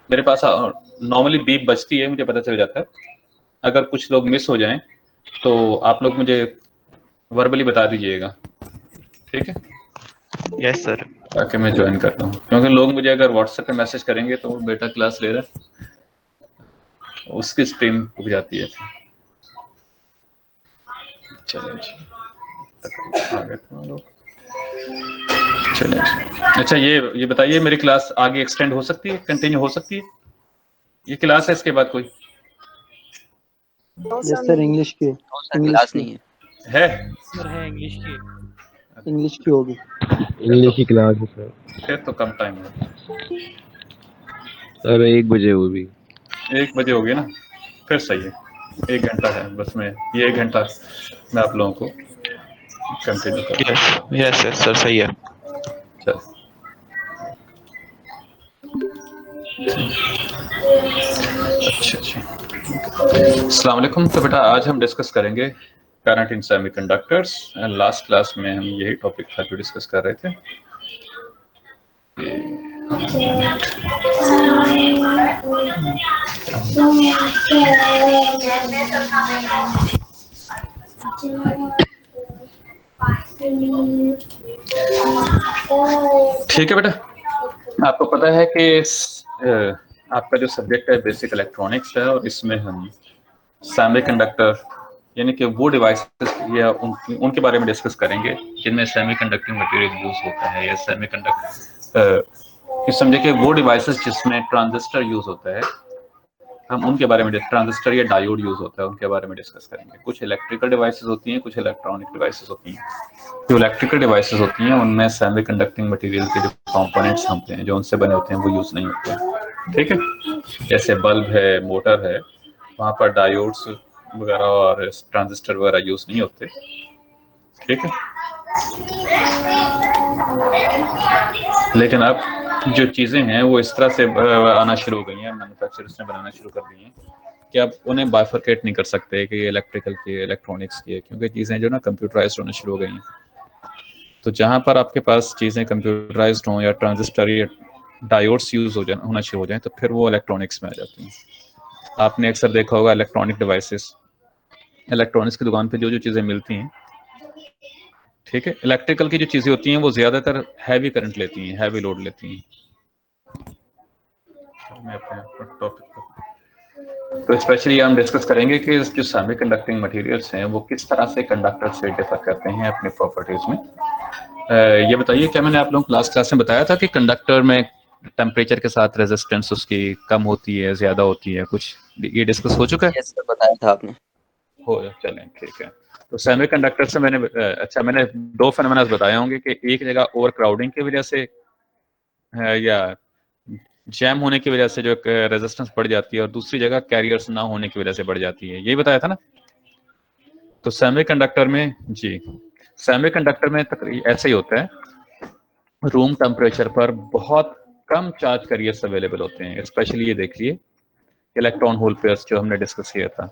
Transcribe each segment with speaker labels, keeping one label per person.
Speaker 1: मेरे पास normally beep बजती है, मुझे पता चल जाता है। अगर कुछ लोग मिस हो जाएं तो आप लोग मुझे वर्बली बता दीजिएगा, ठीक है?
Speaker 2: Yes sir.
Speaker 1: ताकि मैं ज्वाइन करता हूँ, क्योंकि लोग मुझे अगर व्हाट्सएप पे मैसेज करेंगे तो बेटा क्लास ले रहा है, उसकी स्ट्रीम रुक जाती है। चलिए आ गए थे लोग। चलिए अच्छा, ये बताइए, मेरी क्लास आगे एक्सटेंड हो सकती है, कंटिन्यू हो सकती है? ये क्लास है, इसके बाद कोई
Speaker 3: यस सर, इंग्लिश की। इंग्लिश
Speaker 2: क्लास
Speaker 3: की
Speaker 2: नहीं
Speaker 1: है?
Speaker 4: सर है इंग्लिश की।
Speaker 3: इंग्लिश की होगी।
Speaker 5: इंग्लिश की क्लास है सर।
Speaker 1: फिर तो कम टाइम है,
Speaker 5: सर 1 बजे वो भी।
Speaker 1: 1 बजे होगी ना, फिर सही है। 1 घंटा है बस, में ये 1 घंटा मैं आप लोगों को कंटिन्यू कर।
Speaker 2: है। यस यस सर, सही है।
Speaker 1: चल अच्छा अच्छा, अस्सलाम वालेकुम। तो बेटा आज हम डिस्कस करेंगे current in semiconductors. Last class में हम यही टॉपिक था जो डिस्कस कर रहे थे। ठीक है बेटा, आपको पता है कि आपका जो सब्जेक्ट है बेसिक इलेक्ट्रॉनिक्स है, और इसमें हम सेमीकंडक्टर यानी कि वो डिवाइसेस या उनके बारे में डिस्कस करेंगे जिनमें सेमीकंडक्टिंग मटेरियल यूज होता है, या सेमीकंडक्टर समझे कि वो डिवाइसेस जिसमें ट्रांजिस्टर यूज होता है, हम उनके बारे में, ट्रांजिस्टर या डायोड यूज होता है उनके बारे में डिस्कस करेंगे। कुछ इलेक्ट्रिकल डिवाइसेस होती हैं, कुछ इलेक्ट्रॉनिक डिवाइसेस होती हैं। जो इलेक्ट्रिकल डिवाइसेस होती हैं उनमें सेमीकंडक्टिंग मटेरियल के जो कंपोनेंट्स होते हैं, जो उनसे बने होते हैं, वो यूज नहीं होते हैं, ठीक है? जैसे बल्ब है, मोटर है, वहाँ पर डायोड्स वगैरह और ट्रांजिस्टर वगैरह यूज नहीं होते, ठीक है? लेकिन अब जो चीज़ें हैं वो इस तरह से आना शुरू हो गई हैं, मैन्युफैक्चरर्स ने बनाना शुरू कर दी हैं कि अब उन्हें बाइफरकेट नहीं कर सकते कि ये इलेक्ट्रिकल की, इलेक्ट्रॉनिक्स की है, क्योंकि चीज़ें जो ना कंप्यूटराइज्ड होना शुरू हो गई हैं। तो जहाँ पर आपके पास चीज़ें कंप्यूटराइज्ड हों या ट्रांजिस्टर या डायोड्स यूज होना शुरू हो जाए, तो फिर वो इलेक्ट्रॉनिक्स में आ जाती हैं। आपने अक्सर देखा होगा इलेक्ट्रॉनिक डिवाइसेस, इलेक्ट्रॉनिक्स की दुकान पे जो जो चीज़ें मिलती हैं, ठीक है, इलेक्ट्रिकल की जो चीज़ें होती हैं वो ज़्यादातर हैवी करंट लेती हैं, हैवी लोड लेती हैं। मैं अपने टॉपिक पर तो स्पेशली हम डिस्कस करेंगे कि जो सेमीकंडक्टिंग मटेरियल्स हैं वो किस तरह से कंडक्टर से डिफर करते हैं अपनी प्रॉपर्टीज में। ये बताइए, क्या मैंने आप लोगों को लास्ट क्लास में बताया था कि कंडक्टर में टेम्परेचर के साथ रेजिस्टेंस उसकी कम होती है, ज्यादा होती है, कुछ ये डिस्कस हो चुका है?
Speaker 2: यस सर, बताया था आपने।
Speaker 1: हो, चलें ठीक है। तो सेमीकंडक्टर से मैंने मैंने 2 फेनोमेना बताए होंगे कि एक जगह ओवर क्राउडिंग की वजह से या जैम होने की वजह से जो रेजिस्टेंस बढ़ जाती है, और दूसरी जगह कैरियर्स ना होने की वजह से बढ़ जाती है, यही बताया था ना? तो सेमीकंडक्टर में जी, सेमीकंडक्टर में ऐसे ही होता है, रूम टेम्परेचर पर बहुत कम चार्ज कैरियर्स अवेलेबल होते हैं। स्पेशली ये देखिए इलेक्ट्रॉन होल पेयर्स जो हमने डिस्कस किया था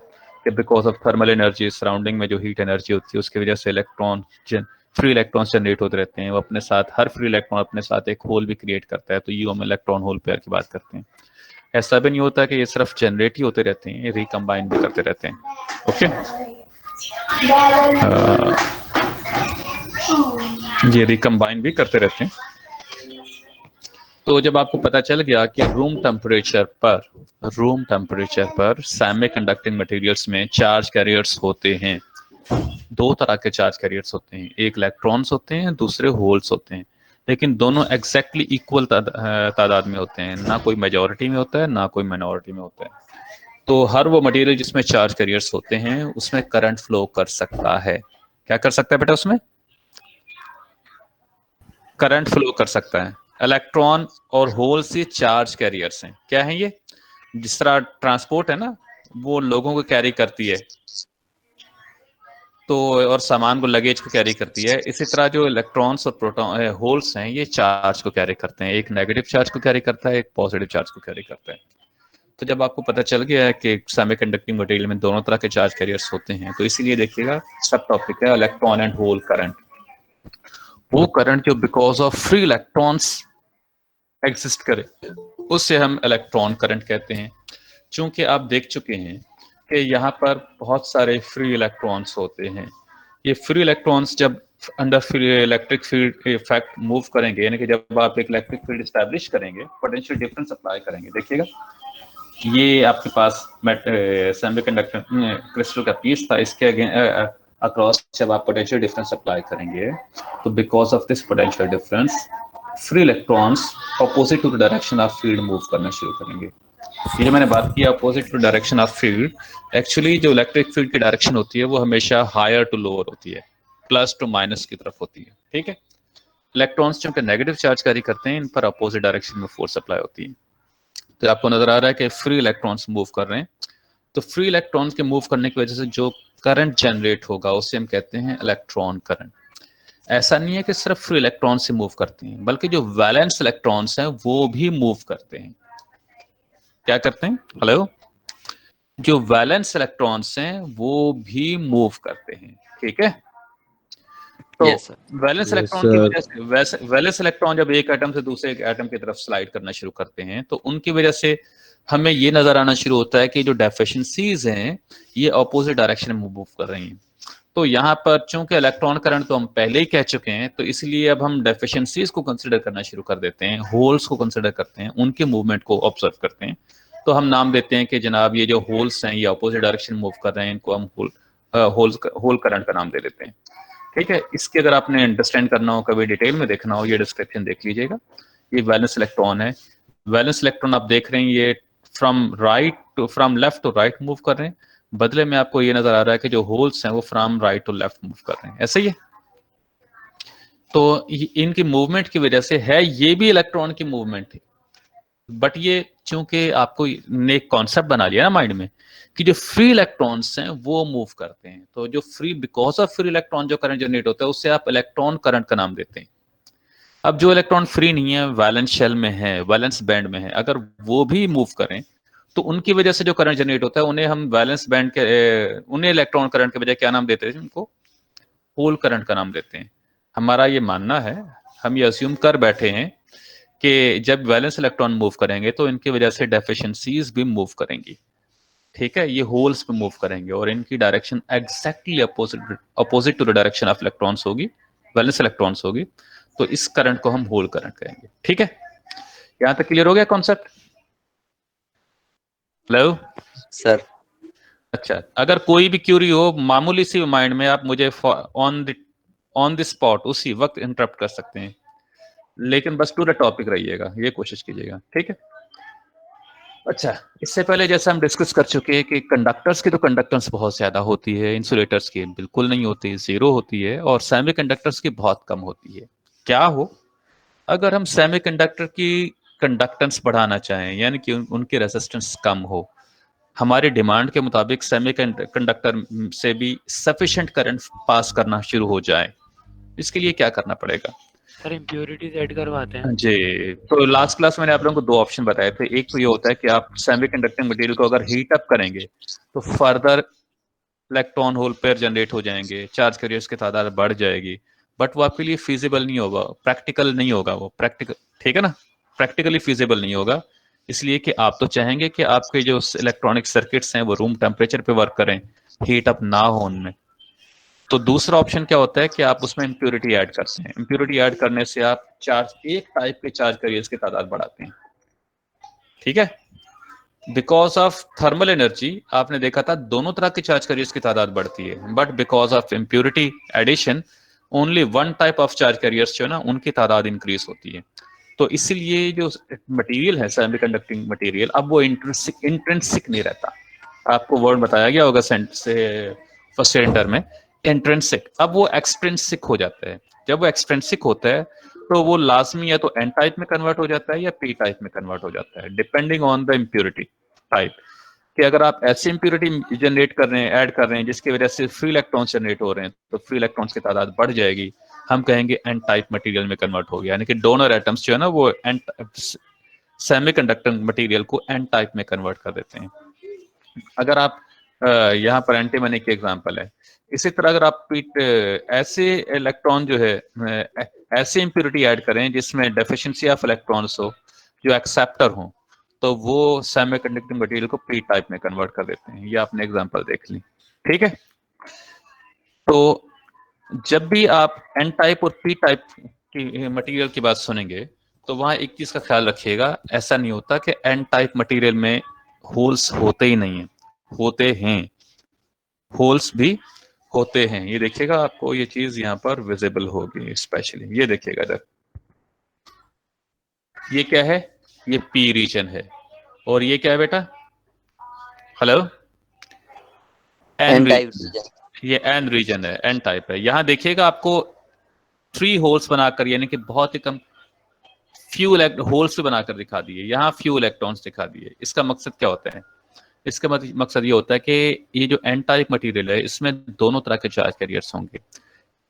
Speaker 1: कि because of thermal energy, surrounding में जो हीट एनर्जी होती है उसकी वजह से फ्री इलेक्ट्रॉन्स जनरेट होते रहते हैं। वो अपने साथ, हर फ्री इलेक्ट्रॉन अपने साथ एक होल भी क्रिएट करता है, तो ये हम इलेक्ट्रॉन होल पेयर की बात करते हैं। ऐसा भी नहीं होता कि ये सिर्फ जनरेट ही होते रहते हैं, ये रिकम्बाइन भी करते रहते हैं। ओके, ये रिकम्बाइन भी करते रहते हैं। तो जब आपको पता चल गया कि रूम टेम्परेचर पर सेमीकंडक्टिंग मटेरियल्स में चार्ज कैरियर्स होते हैं, 2 तरह के चार्ज कैरियर्स होते हैं, एक इलेक्ट्रॉन्स होते हैं, दूसरे होल्स होते हैं, लेकिन दोनों एग्जैक्टली इक्वल तादाद में होते हैं, ना कोई मेजॉरिटी में होता है ना कोई माइनॉरिटी में होता है। तो हर वो मटेरियल जिसमें चार्ज कैरियर्स होते हैं उसमें करंट फ्लो कर सकता है। क्या कर सकता है बेटा? उसमें करंट फ्लो कर सकता है। इलेक्ट्रॉन और होल से चार्ज कैरियर्स हैं। क्या है ये? जिस तरह ट्रांसपोर्ट है ना, वो लोगों को कैरी करती है, तो और सामान को, लगेज को कैरी करती है, इसी तरह जो इलेक्ट्रॉन्स और प्रोटॉन होल्स हैं ये चार्ज को कैरी करते हैं। एक नेगेटिव चार्ज को कैरी करता है, एक पॉजिटिव चार्ज को कैरी करता है। तो जब आपको पता चल गया है कि सेमीकंडक्टिंग मटेरियल में दोनों तरह के चार्ज कैरियर्स होते हैं, तो इसीलिए देखिएगा सब टॉपिक है इलेक्ट्रॉन एंड होल करंट। वो करंट जो because of free electrons exist करे, उससे हम इलेक्ट्रॉन करंट कहते हैं। चूंकि आप देख चुके हैं कि यहाँ पर बहुत सारे फ्री इलेक्ट्रॉन्स होते हैं। ये फ्री इलेक्ट्रॉन्स जब under free electric field effect move करेंगे, यानी कि जब आप एक इलेक्ट्रिक फील्ड स्टैब्लिश करेंगे, पोटेंशियल डिफरेंस अप्लाई करेंगे, देखिएगा ये आपके पास सेमीकंडक्टर क्रिस्टल का पीस था, इसके अक्रॉस जब आप पोटेंशियल डिफरेंस अप्लाई करेंगे तो because of this potential difference free electrons opposite to the direction of field move करना शुरू करेंगे। ये मैंने बात की opposite to direction of field, actually जो इलेक्ट्रिक फील्ड की डायरेक्शन होती है वो हमेशा हायर टू लोअर होती है, प्लस टू माइनस की तरफ होती है। ठीक है, इलेक्ट्रॉन्स चूंकि नेगेटिव चार्ज कैरी करते हैं, इन पर अपोजिट डायरेक्शन में फोर्स अप्लाई होती है। तो आपको नजर आ रहा है कि फ्री इलेक्ट्रॉन्स मूव कर रहे हैं, तो फ्री इलेक्ट्रॉन्स के मूव करने की वजह से जो करंट जनरेट होगा उसे हम कहते हैं इलेक्ट्रॉन करंट। ऐसा नहीं है कि सिर्फ फ्री इलेक्ट्रॉन से मूव करते हैं, बल्कि जो वैलेंस इलेक्ट्रॉन्स हैं वो भी मूव करते हैं। क्या करते हैं? हेलो, जो वैलेंस इलेक्ट्रॉन्स हैं वो भी मूव करते हैं। ठीक है, तो
Speaker 2: Yes, sir.
Speaker 1: Valence
Speaker 5: Yes,
Speaker 1: electron की
Speaker 5: sir.
Speaker 1: वजह से वैलेंस इलेक्ट्रॉन जब एक एटम से दूसरे एटम की तरफ स्लाइड करना शुरू करते हैं तो उनकी वजह से हमें ये नजर आना शुरू होता है कि जो डेफिशिएंसीज हैं ये अपोजिट डायरेक्शन में मूव कर रही हैं। तो यहाँ पर चूंकि इलेक्ट्रॉन करंट तो हम पहले ही कह चुके हैं, तो इसलिए अब हम डेफिशिएंसीज को कंसिडर करना शुरू कर देते हैं, होल्स को कंसिडर करते हैं, उनके मूवमेंट को ऑब्जर्व करते हैं। तो हम नाम देते हैं कि जनाब ये जो होल्स हैं ये अपोजिट डायरेक्शन मूव कर रहे हैं, इनको हम होल करंट का नाम दे देते हैं। ठीक है, इसके अगर आपने अंडरस्टैंड करना हो, कभी डिटेल में देखना हो, ये डिस्क्रिप्शन देख लीजिएगा। ये वैलेंस इलेक्ट्रॉन है। वैलेंस इलेक्ट्रॉन आप देख रहे हैं ये from left to right move कर रहे हैं, बदले में आपको ये नजर आ रहा है कि जो होल्स हैं वो from right to left move कर रहे हैं, ऐसे ही है। तो इनकी मूवमेंट की वजह से है, ये भी इलेक्ट्रॉन की मूवमेंट है, बट ये चूंकि आपको ने एक कॉन्सेप्ट बना लिया ना माइंड में कि जो फ्री इलेक्ट्रॉन्स हैं वो मूव करते हैं, तो जो free because of free electron जो करंट जनरेट होता है उससे आप इलेक्ट्रॉन करंट का नाम देते हैं। अब जो इलेक्ट्रॉन फ्री नहीं है, वैलेंस शेल में है, वैलेंस बैंड में है, अगर वो भी मूव करें तो उनकी वजह से जो करंट जनरेट होता है उन्हें हम वैलेंस बैंड के उन्हें इलेक्ट्रॉन करंट के बजाय क्या नाम देते हैं? उनको होल करंट का नाम देते हैं। हमारा ये मानना है, हम ये अज्यूम कर बैठे हैं कि जब वैलेंस इलेक्ट्रॉन मूव करेंगे तो इनकी वजह से डेफिशिएंसीज भी मूव करेंगी। ठीक है, ये होल्स पे मूव करेंगे और इनकी direction exactly opposite to the direction of electrons होगी, वैलेंस इलेक्ट्रॉन्स होगी। तो इस करंट को हम होल करंट कहेंगे। ठीक है, यहां तक क्लियर हो गया कॉन्सेप्ट? Hello
Speaker 2: sir.
Speaker 1: अच्छा, अगर कोई भी क्यूरी हो मामूली सी माइंड में, आप मुझे ऑन द स्पॉट उसी वक्त इंटरप्ट कर सकते हैं, लेकिन बस टू द टॉपिक रहिएगा, ये कोशिश कीजिएगा। ठीक है, अच्छा, इससे पहले जैसे हम डिस्कस कर चुके हैं कि कंडक्टर्स की तो कंडक्टेंस बहुत ज्यादा होती है, इंसुलेटर्स की बिल्कुल नहीं होती, जीरो होती है, और सेमीकंडक्टर्स की बहुत कम होती है। क्या हो अगर हम सेमीकंडक्टर की कंडक्टेंस बढ़ाना चाहें, यानी कि उनकी रेजिस्टेंस कम हो, हमारे डिमांड के मुताबिक सेमीकंडक्टर से भी सफिशिएंट करंट पास करना शुरू हो जाए, इसके लिए क्या करना पड़ेगा?
Speaker 4: सर इम्प्योरिटीज ऐड करवाते हैं
Speaker 1: जी, तो लास्ट क्लास मैंने आप लोगों को दो ऑप्शन बताए थे। एक तो ये होता है कि आप सेमीकंडक्टिंग मटेरियल को अगर हीट अप करेंगे तो further electron hole pair generate हो जाएंगे, चार्ज कैरियर्स की तादाद बढ़ जाएगी, बट वो आपके लिए फीजिबल नहीं होगा, प्रैक्टिकल नहीं होगा वो, प्रैक्टिकल, ठीक है ना, प्रैक्टिकली फीजिबल नहीं होगा। इसलिए कि आप तो चाहेंगे कि आपके जो इलेक्ट्रॉनिक सर्किट्स हैं वो रूम टेम्परेचर पे वर्क करें, हीट अप ना हो उनमें। तो दूसरा ऑप्शन क्या होता है कि आप उसमें इंप्योरिटी ऐड करते हैं। इंप्योरिटी ऐड करने से आप एक टाइप के चार्ज कैरियर्स की तादाद बढ़ाते हैं। ठीक है, बिकॉज ऑफ थर्मल एनर्जी आपने देखा था दोनों तरह के चार्ज कैरियर्स की तादाद बढ़ती है, but because of impurity addition only one type of charge carriers जो है ना उनकी तादाद इंक्रीज होती है। तो इसीलिए जो मटेरियल है सेमीकंडक्टिंग मटेरियल, अब वो इंट्रिंसिक नहीं रहता। आपको वर्ड बताया गया होगा फर्स्ट इंटर में, इंट्रिंसिक। अब वो एक्सट्रिंसिक हो जाता है। जब वो एक्सट्रिंसिक होता है तो वो लाजमी या तो एन टाइप में कन्वर्ट हो जाता है या पी टाइप में कन्वर्ट हो जाता है, depending on the impurity type. कि अगर आप ऐसी इम्प्योरिटी जनरेट कर रहे हैं, ऐड कर रहे हैं जिसकी वजह से फ्री इलेक्ट्रॉन्स जनरेट हो रहे हैं, तो फ्री इलेक्ट्रॉन्स की तादाद बढ़ जाएगी, हम कहेंगे एन टाइप मटेरियल में कन्वर्ट हो गया, यानी कि डोनर एटम्स जो है ना वो सेमीकंडक्टर मटेरियल को एन टाइप में कन्वर्ट कर देते हैं। अगर आप यहाँ पर एंटीमनी की एग्जांपल है। इसी तरह अगर आप ऐसे इलेक्ट्रॉन जो है ऐसे इंप्योरिटी ऐड करें जिसमें डेफिशिएंसी ऑफ इलेक्ट्रॉन्स हो, जो एक्सेप्टर हो, तो वो सेमीकंडक्टिंग मटेरियल को पी टाइप में कन्वर्ट कर देते हैं। ये आपने एग्जांपल देख ली, ठीक है। तो जब भी आप एन टाइप और पी टाइप की मटेरियल की बात सुनेंगे तो वहां एक चीज का ख्याल रखिएगा, ऐसा नहीं होता कि एन टाइप मटेरियल में होल्स होते ही नहीं है, होते हैं, होल्स भी होते हैं। ये देखिएगा, आपको ये चीज यहाँ पर विजिबल होगी स्पेशली, ये देखिएगा इधर, ये क्या है, ये पी रीजन है, और ये क्या है बेटा, हेलो,
Speaker 2: N type
Speaker 1: ये एन रीजन है, एन टाइप है। यहां देखिएगा आपको 3 होल्स बनाकर, यानी कि बहुत ही कम फ्यू होल्स भी बनाकर दिखा दिए, यहाँ फ्यू इलेक्ट्रॉन्स दिखा दिए। इसका मकसद क्या होता है, इसका मकसद ये होता है कि ये जो एन टाइप मटेरियल है इसमें दोनों तरह के चार्ज कैरियर्स होंगे।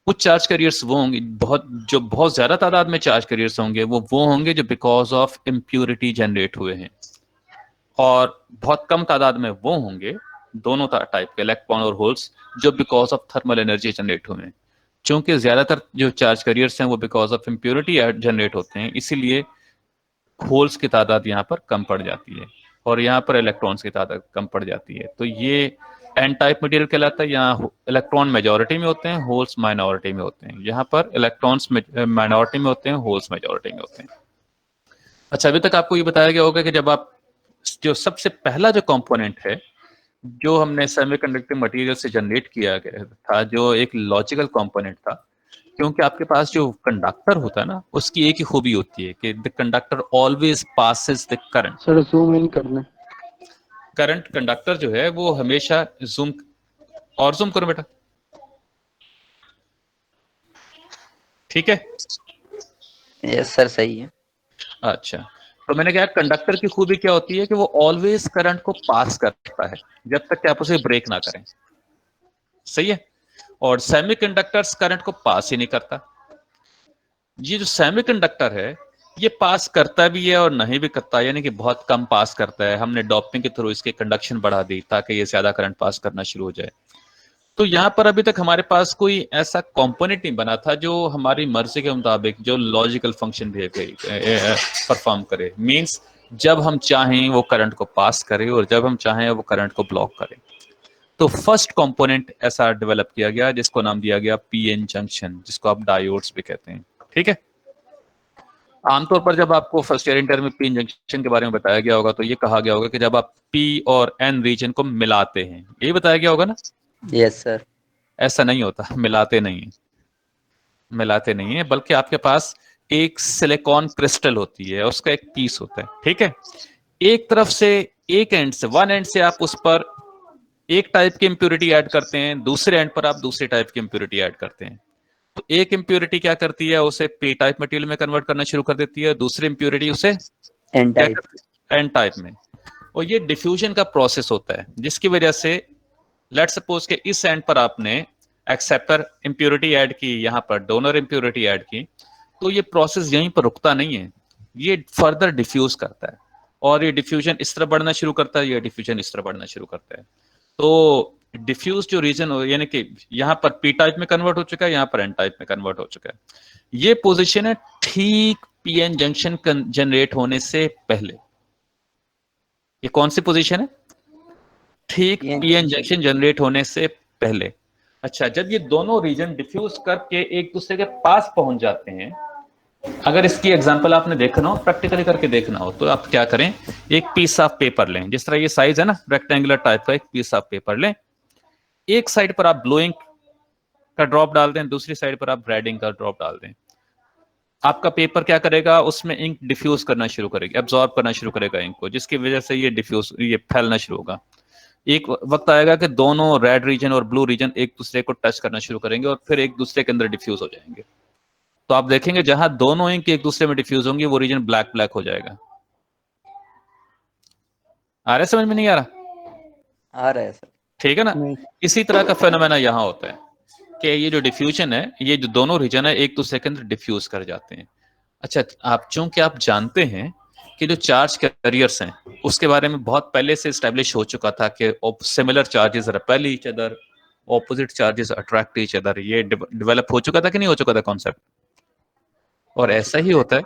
Speaker 1: कुछ चार्ज कैरियर्स वो होंगे जो बहुत ज्यादा तादाद में चार्ज कैरियर्स होंगे, वो होंगे जो बिकॉज ऑफ इम्प्योरिटी जनरेट हुए हैं, और बहुत कम तादाद में वो होंगे दोनों टाइप के इलेक्ट्रॉन और होल्स जो because of thermal energy generate हुए हैं। चूंकि ज्यादातर जो चार्ज कैरियर्स हैं वो बिकॉज ऑफ इम्प्योरिटी जनरेट होते हैं, इसीलिए होल्स की तादाद यहाँ पर कम पड़ जाती है और यहाँ पर इलेक्ट्रॉन्स की तादाद कम पड़ जाती है। तो ये एन टाइप मटेरियल कहलाता है। यहाँ इलेक्ट्रॉन मेजॉरिटी में होते हैं, होल्स माइनॉरिटी में होते हैं। यहाँ पर इलेक्ट्रॉन्स माइनॉरिटी में होते हैं, होल्स मेजॉरिटी में होते हैं। अच्छा, अभी तक आपको ये बताया गया होगा कि जब आप जो सबसे पहला जो कंपोनेंट है जो हमने सेमीकंडक्टिंग मटेरियल से जनरेट किया गया था, जो एक लॉजिकल कंपोनेंट था, क्योंकि आपके पास जो कंडक्टर होता है ना, उसकी एक ही खूबी होती है कि the conductor always passes the current.
Speaker 3: Sir zoom in करना।
Speaker 1: करंट कंडक्टर जो है वो हमेशा जूम करो बेटा, ठीक है।
Speaker 2: यस सर, सही है।
Speaker 1: अच्छा, तो मैंने कहा कंडक्टर की खूबी क्या होती है कि वो ऑलवेज करंट को पास करता है जब तक कि आप उसे ब्रेक ना करें, सही है। और सेमीकंडक्टर्स करंट को पास ही नहीं करता। ये जो सेमीकंडक्टर है ये पास करता भी है और नहीं भी करता, यानी कि बहुत कम पास करता है। हमने डॉपिंग के थ्रू इसके कंडक्शन बढ़ा दी ताकि ये ज्यादा करंट पास करना शुरू हो जाए। तो यहाँ पर अभी तक हमारे पास कोई ऐसा कंपोनेंट नहीं बना था जो हमारी मर्जी के मुताबिक जो लॉजिकल फंक्शन परफॉर्म करे। मींस जब हम चाहें वो करंट को पास करे और जब हम चाहें वो करंट को ब्लॉक करे। तो फर्स्ट कंपोनेंट ऐसा डेवलप किया गया जिसको नाम दिया गया पीएन जंक्शन, जिसको आप डायोड्स भी कहते हैं, ठीक है। आमतौर पर जब आपको फर्स्ट ईयर इंटर में पीएन जंक्शन के बारे में बताया गया होगा तो ये कहा गया होगा कि जब आप पी और एन रीजन को मिलाते हैं, यही बताया गया होगा ना।
Speaker 2: Yes sir.
Speaker 1: ऐसा नहीं होता, मिलाते नहीं है, बल्कि आपके पास एक सिलिकॉन क्रिस्टल होती है, उसका एक पीस होता है, ठीक है। एक तरफ से, एक एंड से, वन एंड से आप उस पर एक टाइप की इंप्योरिटी ऐड करते हैं, दूसरे एंड पर आप दूसरे टाइप की इंप्योरिटी ऐड करते हैं। तो एक इंप्योरिटी क्या करती है, उसे पी टाइप मटेरियल में कन्वर्ट करना शुरू कर देती है, दूसरी इंप्योरिटी उसे
Speaker 2: एन
Speaker 1: टाइप में। और ये डिफ्यूजन का प्रोसेस होता है जिसकी वजह से लेट्स सपोज के इस एंड पर आपने एक्सेप्टर इंप्योरिटी ऐड की, यहां पर डोनर इंप्योरिटी ऐड की, तो ये प्रोसेस यहीं पर रुकता नहीं है, ये फर्दर डिफ्यूज करता है और ये डिफ्यूजन इस तरह बढ़ना शुरू करता है, ये डिफ्यूजन इस तरह बढ़ना शुरू करता है। तो डिफ्यूज जो रीजन हो, यानी कि यहां पर पी टाइप में कन्वर्ट हो चुका है, यहां पर एन टाइप में कन्वर्ट हो चुका है। ये पोजीशन है ठीक पीएन जंक्शन जनरेट होने से पहले। ये कौन सी पोजीशन है, ठीक पीएन जंक्शन जनरेट होने से पहले। अच्छा, जब ये दोनों रीजन डिफ्यूज करके एक दूसरे के पास पहुंच जाते हैं, अगर इसकी एग्जांपल आपने देखना हो, प्रैक्टिकली करके देखना हो, तो आप क्या करें, एक पीस ऑफ पेपर लें, जिस तरह ये साइज है ना रेक्टेंगुलर टाइप का, एक पीस ऑफ पेपर लें, एक साइड पर आप ब्लोइंग का ड्रॉप डाल दें, दूसरी साइड पर आप ब्राइडिंग का ड्रॉप डाल दें। आपका पेपर क्या करेगा, उसमें इंक डिफ्यूज करना शुरू करेगा, एब्जॉर्ब करना शुरू करेगा इंक को, जिसकी वजह से ये फैलना शुरू होगा। एक वक्त आएगा कि दोनों रेड रीजन और ब्लू रीजन एक दूसरे को टच करना शुरू करेंगे और फिर एक दूसरे के अंदर डिफ्यूज हो जाएंगे। तो आप देखेंगे जहां दोनों इंक एक दूसरे में डिफ्यूज होंगे वो रीजन ब्लैक हो जाएगा। आ रहा है, समझ में नहीं आ रहा?
Speaker 2: आ रहा है सर।
Speaker 1: ठीक है ना। इसी तरह का फेनोमेना यहाँ होता है कि ये जो डिफ्यूजन है, ये जो दोनों रीजन है एक दूसरे के अंदर डिफ्यूज कर जाते हैं। अच्छा, आप चूंकि आप जानते हैं कि जो चार्ज कैरियर्स हैं उसके बारे में बहुत पहले से एस्टैब्लिश हो चुका था कि similar charges repel each other, opposite charges attract each other. ये डेवलप हो चुका था कि नहीं हो चुका था कॉन्सेप्ट? और ऐसा ही होता है,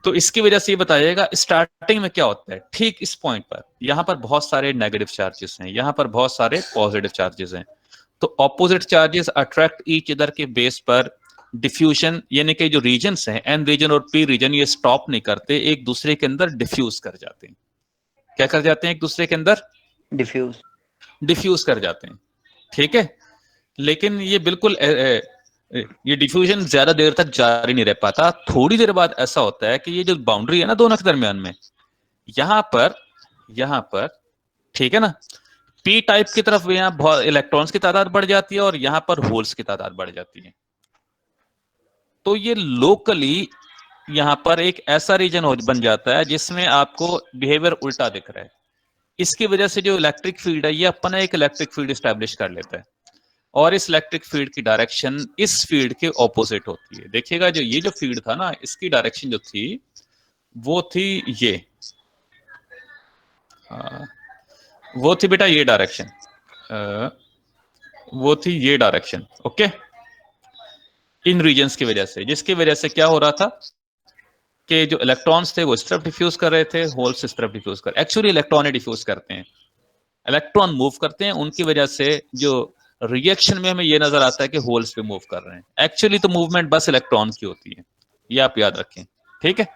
Speaker 1: तो इसकी वजह से ये बताइएगा स्टार्टिंग में क्या होता है। ठीक इस पॉइंट पर यहाँ पर बहुत सारे नेगेटिव चार्जेस हैं, यहाँ पर बहुत सारे पॉजिटिव चार्जेस हैं। तो opposite charges attract each other के बेस पर डिफ्यूजन, यानी कि जो रीजन्स हैं एन रीजन और पी रीजन, ये स्टॉप नहीं करते, एक दूसरे के अंदर डिफ्यूज कर जाते हैं। क्या कर जाते हैं? एक दूसरे के अंदर डिफ्यूज कर जाते हैं। ठीक है, लेकिन ये बिल्कुल ये डिफ्यूजन ज्यादा देर तक जारी नहीं रह पाता। थोड़ी देर बाद ऐसा होता है कि ये जो बाउंड्री है ना दोनों के दरमियान में, यहां पर ठीक है ना, पी टाइप की तरफ यहाँ बहुत इलेक्ट्रॉन्स की तादाद बढ़ जाती है और यहां पर होल्स की तादाद बढ़ जाती है। तो ये लोकली यहां पर एक ऐसा रीजन बन जाता है जिसमें आपको बिहेवियर उल्टा दिख रहा है। इसकी वजह से जो इलेक्ट्रिक फील्ड है ये अपना एक इलेक्ट्रिक फील्ड स्टैब्लिश कर लेता है और इस इलेक्ट्रिक फील्ड की डायरेक्शन इस फील्ड के ऑपोजिट होती है। देखिएगा जो ये जो फील्ड था ना, इसकी डायरेक्शन जो थी वो थी ये, वो थी बेटा ये डायरेक्शन, वो थी ये डायरेक्शन। ओके, इन रीजन्स की वजह से, जिसकी वजह से क्या हो रहा था कि जो इलेक्ट्रॉन्स थे वो इस तरफ डिफ्यूज कर रहे थे, होल्स इस तरफ डिफ्यूज कर, एक्चुअली इलेक्ट्रॉन डिफ्यूज करते हैं, इलेक्ट्रॉन मूव करते हैं, उनकी वजह से जो रिएक्शन में हमें ये नजर आता है कि होल्स पे मूव कर रहे हैं। एक्चुअली तो मूवमेंट बस इलेक्ट्रॉन की होती है, ये आप याद रखें। ठीक है,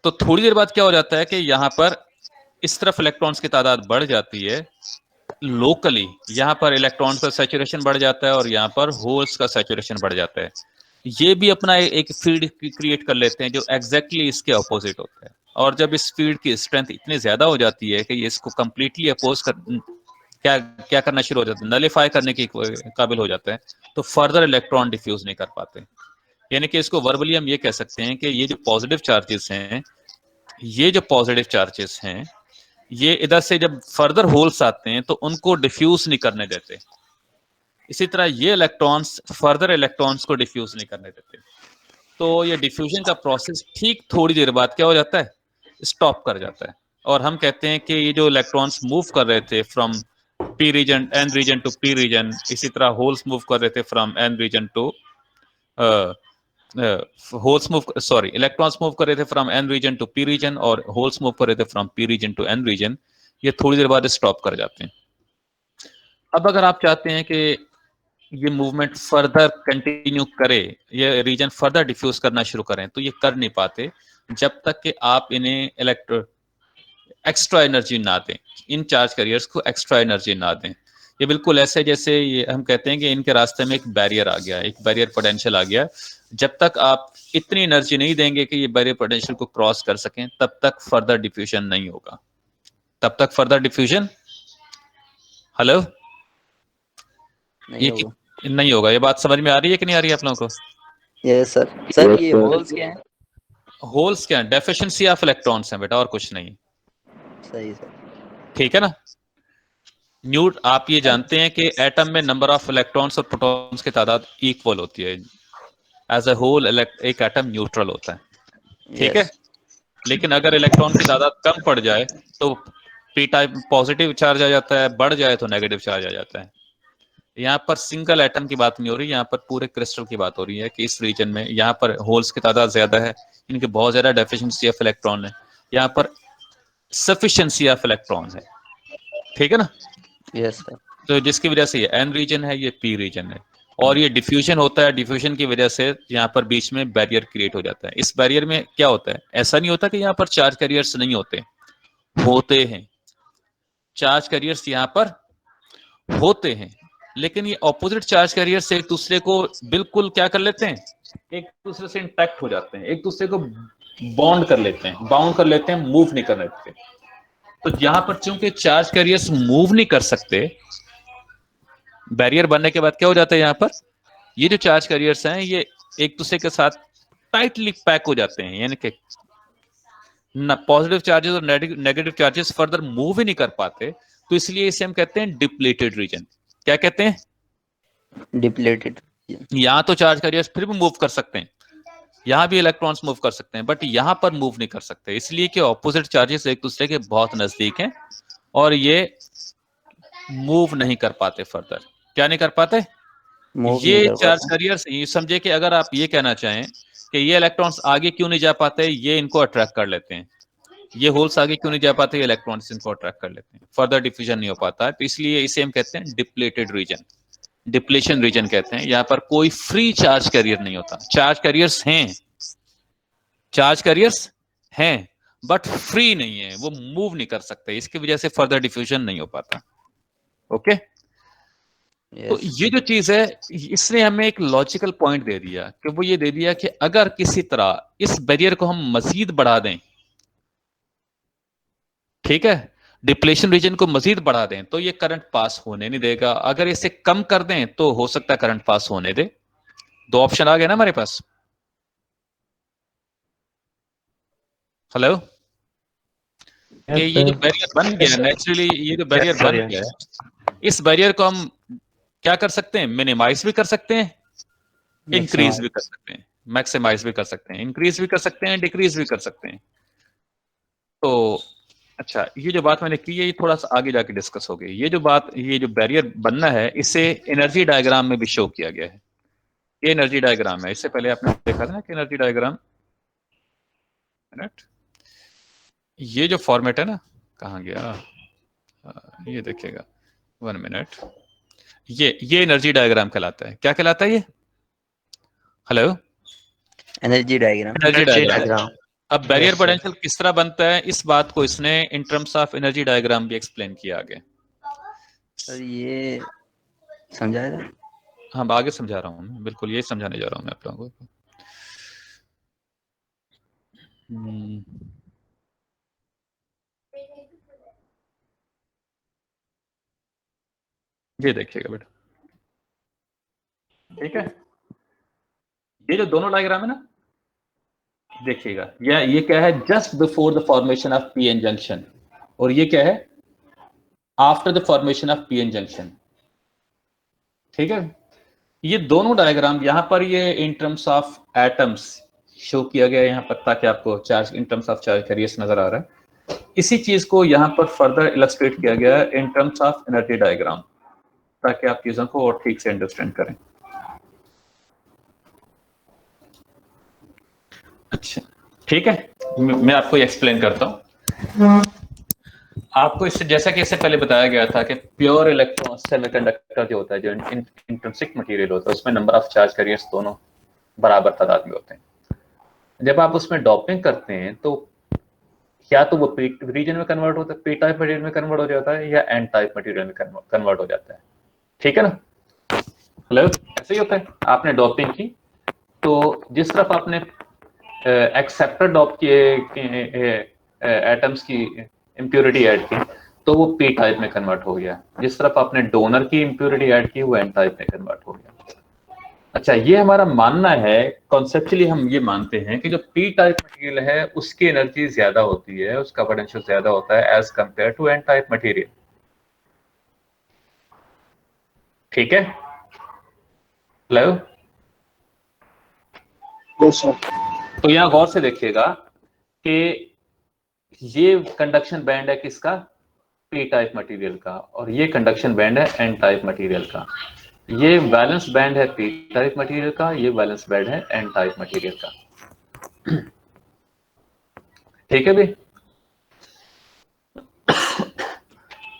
Speaker 1: तो थोड़ी देर बाद क्या हो जाता है कि यहां पर इस तरफ इलेक्ट्रॉन्स की तादाद बढ़ जाती है लोकली, यहां पर इलेक्ट्रॉन का सैचुरेशन बढ़ जाता है और यहां पर होल्स का सैचुरेशन बढ़ जाता है। ये भी अपना एक फील्ड क्रिएट कर लेते हैं जो एग्जैक्टली इसके अपोजिट होता है। और जब इस फील्ड की स्ट्रेंथ इतनी ज्यादा हो जाती है कि ये इसको कंप्लीटली अपोज कर क्या करना शुरू हो जाता है, नलिफाई करने के काबिल हो जाता है, तो फर्दर इलेक्ट्रॉन डिफ्यूज नहीं कर पाते। यानी कि इसको वर्बली हम ये कह सकते हैं कि ये जो पॉजिटिव चार्जेस हैं, ये जो पॉजिटिव चार्जेस हैं, ये इधर से जब फर्दर होल्स आते हैं तो उनको डिफ्यूज नहीं करने देते। इसी तरह ये इलेक्ट्रॉन्स फर्दर इलेक्ट्रॉन्स को डिफ्यूज नहीं करने देते। तो ये डिफ्यूजन का प्रोसेस ठीक थोड़ी देर बाद क्या हो जाता है, स्टॉप कर जाता है। और हम कहते हैं कि ये जो इलेक्ट्रॉन्स मूव कर रहे थे from P region, N region to P region, इसी तरह होल्स मूव कर रहे थे from N region to electrons move कर रहे थे from N region to P region और होल्स मूव कर रहे थे from P region to N region. ये थोड़ी देर बाद स्टॉप कर जाते हैं। अब अगर आप चाहते हैं कि ये मूवमेंट फर्दर कंटिन्यू करे, ये रीजन फर्दर डिफ्यूज करना शुरू करें, तो ये कर नहीं पाते जब तक कि आप इन्हें एक्स्ट्रा एनर्जी ना दें, इन चार्ज कैरियर्स को एक्स्ट्रा एनर्जी ना दें। ये बिल्कुल ऐसे जैसे ये हम कहते हैं कि इनके रास्ते में एक बैरियर आ गया, एक बैरियर पोटेंशियल आ गया। जब तक आप इतनी एनर्जी नहीं देंगे कि ये बैरियर पोटेंशियल को क्रॉस कर सकें, तब तक फर्दर डिफ्यूजन नहीं होगा, तब तक फर्दर डिफ्यूजन हेलो नहीं होगा। ये बात समझ में आ रही है कि नहीं आ रही है आप लोगों को?
Speaker 2: Yes sir. सर ये होल्स क्या हैं?
Speaker 1: होल्स क्या है? डेफिशिएंसी ऑफ इलेक्ट्रॉन्स हैं बेटा, और कुछ नहीं।
Speaker 2: सही सर।
Speaker 1: ठीक है ना। न्यूट आप ये जानते हैं कि एटम में नंबर ऑफ इलेक्ट्रॉन्स और प्रोटॉन्स की तादाद इक्वल होती है। एज ए होल एक एटम न्यूट्रल होता है, ठीक है। लेकिन अगर इलेक्ट्रॉन की तादाद कम पड़ जाए तो पी टाइप पॉजिटिव चार्ज आ जाता है, बढ़ जाए तो नेगेटिव चार्ज आ जाता है। यहाँ पर सिंगल एटम की बात नहीं हो रही, यहाँ पर पूरे क्रिस्टल की बात हो रही है कि इस रीजन में यहाँ पर होल्स की तादाद ज्यादा है, इनके बहुत ज्यादा डेफिशिएंसी ऑफ इलेक्ट्रॉन है, यहाँ पर सफिशिएंसी ऑफ इलेक्ट्रॉन है। ठीक है ना।
Speaker 2: Yes sir.
Speaker 1: तो जिसकी वजह से ये एन रीजन है, ये पी रीजन है, और ये डिफ्यूजन होता है। डिफ्यूजन की वजह से यहाँ पर बीच में बैरियर क्रिएट हो जाता है। इस बैरियर में क्या होता है, ऐसा नहीं होता कि यहाँ पर चार्ज कैरियर्स नहीं होते हैं, चार्ज कैरियर्स यहाँ पर होते हैं, लेकिन ये ऑपोजिट चार्ज कैरियर से एक दूसरे को बिल्कुल क्या कर लेते हैं, एक दूसरे से इंटैक्ट हो जाते हैं, एक दूसरे को बाउंड कर लेते हैं, मूव नहीं कर लेते। तो यहां पर चूंकि चार्ज कैरियर्स मूव नहीं कर सकते, बैरियर बनने के बाद क्या हो जाता है, यहां पर ये जो चार्ज कैरियर्स हैं ये एक दूसरे के साथ टाइटली पैक हो जाते हैं, यानी कि पॉजिटिव चार्जेस और नेगेटिव चार्जेस फर्दर मूव ही नहीं कर पाते। तो इसलिए इसे हम कहते हैं डिप्लीटेड रीजन। क्या कहते हैं?
Speaker 2: डिप्लीटेड।
Speaker 1: यहां तो चार्ज कैरियर्स फिर भी मूव कर सकते हैं, यहां भी इलेक्ट्रॉन्स मूव कर सकते हैं, बट यहां पर मूव नहीं कर सकते, इसलिए कि ऑपोजिट चार्जेस एक दूसरे के बहुत नजदीक हैं और ये मूव नहीं कर पाते फर्दर। क्या नहीं कर पाते? ये चार्ज कैरियर्स, ये समझे कि अगर आप ये कहना चाहें कि ये इलेक्ट्रॉन्स आगे क्यों नहीं जा पाते, ये इनको अट्रैक्ट कर लेते हैं, ये होल्स आगे क्यों नहीं जा पाते, ये इलेक्ट्रॉन्स इनको अट्रैक्ट कर लेते हैं, फर्दर डिफ्यूजन नहीं हो पाता है। तो इसलिए इसे हम कहते हैं डिप्लेटेड रीजन, डिप्लेशन रीजन कहते हैं। यहाँ पर कोई फ्री चार्ज कैरियर नहीं होता। चार्ज कैरियर्स हैं, चार्ज कैरियर्स हैं, बट फ्री नहीं है, वो मूव नहीं कर सकते, इसकी वजह से फर्दर डिफ्यूजन नहीं हो पाता। ओके तो ये जो चीज है, इसने हमें एक लॉजिकल पॉइंट दे दिया कि वो ये दे दिया कि अगर किसी तरह इस बैरियर को हम मजीद बढ़ा दें, ठीक है, डिप्लेशन रीजन को मजीद बढ़ा दें, तो ये करंट पास होने नहीं देगा। अगर इसे कम कर दें तो हो सकता है करंट पास होने दे। दो ऑप्शन आ गए ना हमारे पास। हेलो, ये जो बैरियर बन गया नेचुरली, ये जो बैरियर बन गया, इस बैरियर को हम क्या कर सकते हैं, मिनिमाइज भी कर सकते हैं, इंक्रीज भी कर सकते हैं, मैक्सिमाइज भी कर सकते हैं, इंक्रीज भी कर सकते हैं, डिक्रीज भी कर सकते हैं। तो अच्छा, ये जो बात मैंने की है, ये थोड़ा सा आगे जाके डिस्कस हो गई। ये जो बात, ये जो बैरियर बनना है, इसे एनर्जी डायग्राम में भी शो किया गया है। ये एनर्जी डायग्राम है, इससे पहले आपने देखा था ना कि एनर्जी डायग्राम, ये जो फॉर्मेट है ना, कहाँ गया, ये देखिएगा, 1 मिनट, ये एनर्जी डायग्राम कहलाता है। क्या कहलाता है ये? Hello,
Speaker 2: energy diagram.
Speaker 1: Energy diagram. अब बैरियर पोटेंशियल किस तरह बनता है, इस बात को इसने इन टर्म्स ऑफ एनर्जी डायग्राम भी एक्सप्लेन किया आगे।
Speaker 2: सर ये समझाएगा?
Speaker 1: हाँ, आगे समझा रहा हूँ मैं, बिल्कुल यही समझाने जा रहा हूँ मैं आप लोगों को। ये देखिएगा बेटा, ठीक है, ये जो दोनों डायग्राम है ना, देखिएगा, ये क्या है, just before the formation of PN junction, और ये क्या है, after the formation of PN junction. ठीक है, ये दोनों डायग्राम यहां पर ये इन टर्म्स ऑफ एटम्स शो किया गया है यहाँ पर, ताकि आपको charge in terms of charge carriers नजर आ रहा है। इसी चीज को यहाँ पर फर्दर इलस्ट्रेट किया गया है in terms of energy diagram, ताकि आप चीजों को और ठीक से अंडरस्टैंड करें। अच्छा, ठीक है, मैं आपको एक्सप्लेन करता हूं। आपको इससे, जैसा कि इससे पहले बताया गया था कि प्योर इलेक्ट्रॉन सेमीकंडक्टर जो होता है, जो इंट्रिंसिक मटेरियल होता है, उसमें नंबर ऑफ चार्ज कैरियर्स दोनों बराबर तादाद में होते हैं। जब आप उसमें डॉपिंग करते हैं तो या तो वो पी रीजन में कन्वर्ट होता है, पी टाइप मटेरियल में कन्वर्ट हो जाता है, या एन टाइप मटेरियल में कन्वर्ट हो जाता है। ठीक है ना? हेलो, ऐसे ही होता है। आपने डॉपिंग की तो जिस तरफ आपने एक्सेप्टर डॉप किए एटम्स की इम्प्योरिटी ऐड की तो वो पी टाइप में कन्वर्ट हो गया। जिस तरफ आपने डोनर की इम्प्योरिटी ऐड की वो एन टाइप में कन्वर्ट हो गया। अच्छा, ये हमारा मानना है, कॉन्सेप्चुअली हम ये मानते हैं कि जो पी टाइप मटेरियल है उसकी एनर्जी ज्यादा होती है, उसका पोटेंशियल ज्यादा होता है as compare to N type material. ठीक है? हेलो, तो यहां गौर से देखिएगा कि ये कंडक्शन बैंड है किसका? पी टाइप मटेरियल का, और ये कंडक्शन बैंड है एन टाइप मटेरियल का। ये बैलेंस बैंड है पी टाइप मटेरियल का, ये बैलेंस बैंड है एन टाइप मटेरियल का। ठीक है भाई?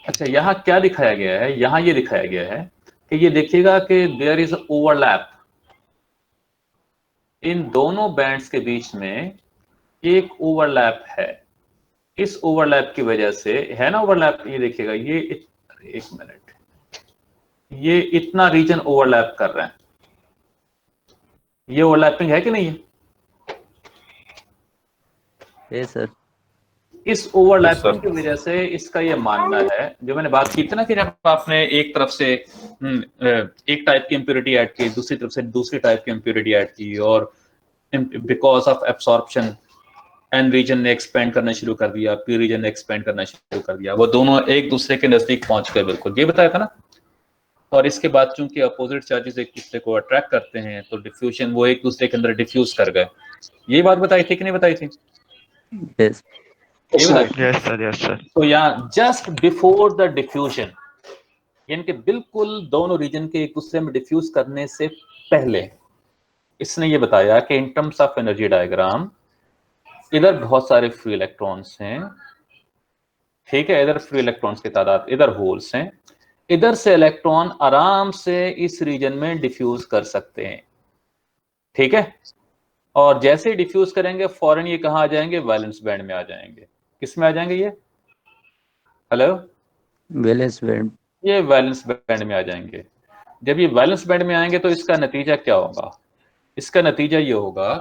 Speaker 1: अच्छा, यहां क्या दिखाया गया है? यहां ये दिखाया गया है कि ये देखिएगा कि देयर इज ओवरलैप इन दोनों बैंड्स के बीच में, एक ओवरलैप है। इस ओवरलैप की वजह से है ना ओवरलैप, ये देखिएगा, ये एक मिनट, ये इतना रीजन ओवरलैप कर रहा है। ये ओवरलैपिंग है कि नहीं है?
Speaker 2: Yes sir.
Speaker 1: इस ओवरलैपिंग की वजह से इसका ये मानना है, जो मैंने बात की थी ना कि जब आपने एक तरफ से एक टाइप की इम्प्योरिटी ऐड की, दूसरी तरफ से दूसरी टाइप की इम्प्योरिटी ऐड की, और because of absorption N region ने एक्सपेंड करना शुरू कर दिया, पी रीजन ने एक्सपेंड करना शुरू कर दिया, वो दोनों एक दूसरे के नजदीक पहुंच गए, बिल्कुल ये बताया था ना। और इसके बाद चूंकि अपोजिट चार्जेस एक दूसरे को अट्रैक्ट करते हैं तो डिफ्यूजन, वो एक दूसरे के अंदर डिफ्यूज कर गए। ये बात बताई थी कि नहीं बताई थी?
Speaker 2: Yes
Speaker 4: yes sir.
Speaker 1: तो यहाँ जस्ट बिफोर द डिफ्यूजन, यानी कि बिल्कुल दोनों रीजन के एक दूसरे में डिफ्यूज करने से पहले, इसने ये बताया कि इन टर्म्स ऑफ एनर्जी डायग्राम इधर बहुत सारे फ्री इलेक्ट्रॉन्स हैं, ठीक है, इधर फ्री इलेक्ट्रॉन्स की तादाद, इधर होल्स हैं, इधर से इलेक्ट्रॉन आराम से इस रीजन में डिफ्यूज कर सकते हैं, ठीक है। और जैसे ही डिफ्यूज करेंगे फौरन ये कहां आ जाएंगे, वैलेंस बैंड में आ जाएंगे। किस में आ जाएंगे ये, हेलो,
Speaker 2: वैलेंस बैंड।
Speaker 1: ये वैलेंस बैंड में आ जाएंगे। जब ये वैलेंस बैंड में आएंगे तो इसका नतीजा क्या होगा, इसका नतीजा ये होगा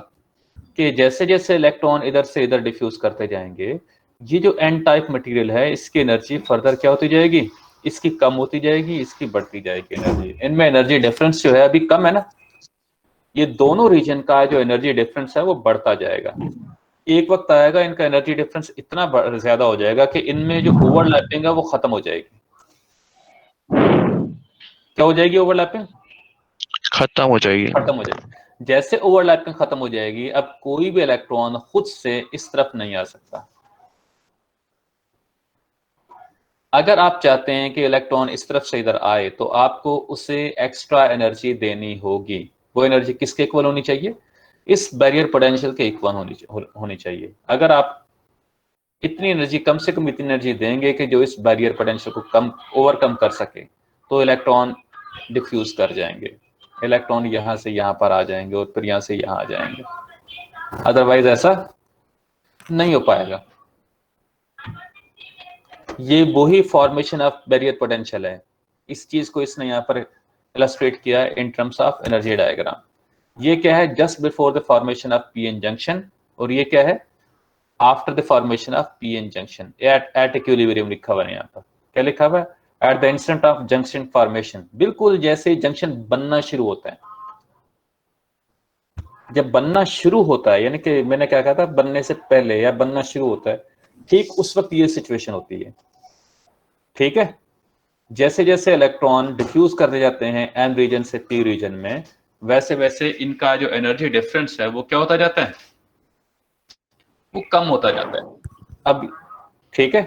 Speaker 1: कि जैसे जैसे इलेक्ट्रॉन इधर से इधर डिफ्यूज करते जाएंगे, ये जो एन टाइप मटेरियल है इसकी एनर्जी फर्दर क्या होती जाएगी, इसकी कम होती जाएगी, इसकी बढ़ती जाएगी एनर्जी। इनमें एनर्जी डिफरेंस जो है अभी कम है ना, ये दोनों रीजन का जो एनर्जी डिफरेंस है वो बढ़ता जाएगा। एक वक्त आएगा इनका एनर्जी डिफरेंस इतना ज्यादा हो जाएगा कि इनमें जो ओवरलैपिंग है वो खत्म हो जाएगी। क्या हो जाएगी, ओवरलैपिंग
Speaker 4: खत्म हो जाएगी।
Speaker 1: खत्म हो जाएगी। जैसे ओवरलैपिंग खत्म हो जाएगी, अब कोई भी इलेक्ट्रॉन खुद से इस तरफ नहीं आ सकता। अगर आप चाहते हैं कि इलेक्ट्रॉन इस तरफ से इधर आए तो आपको उसे एक्स्ट्रा एनर्जी देनी होगी। वो एनर्जी किसके इक्वल होनी चाहिए, इस बैरियर पोटेंशियल के इक्वल होनी चाहिए। अगर आप इतनी एनर्जी, कम से कम इतनी एनर्जी देंगे कि जो इस बैरियर पोटेंशियल को कम ओवरकम कर सके, तो इलेक्ट्रॉन डिफ्यूज कर जाएंगे, इलेक्ट्रॉन यहां से यहां पर आ जाएंगे और फिर यहां से यहां आ जाएंगे। अदरवाइज ऐसा नहीं हो पाएगा। ये वही फॉर्मेशन ऑफ बैरियर पोटेंशियल है। इस चीज को इसने यहाँ पर इलस्ट्रेट किया है in terms of energy diagram. ये क्या है, just before the formation of P N junction, और ये क्या है, after the formation of P N junction. At equilibrium लिखा हुआ है यहाँ पर। क्या लिखा हुआ है, at the instant of junction formation. बिल्कुल जैसे जंक्शन बनना शुरू होता है, जब बनना शुरू होता है, यानी कि मैंने क्या कहा था, बनने से पहले या बनना शुरू होता है, ठीक उस वक्त ये सिचुएशन होती है, ठीक है। जैसे जैसे इलेक्ट्रॉन डिफ्यूज करते जाते हैं एन रीजन से पी रीजन में, वैसे वैसे इनका जो एनर्जी डिफरेंस है वो क्या होता जाता है, वो कम होता जाता है। अब ठीक है,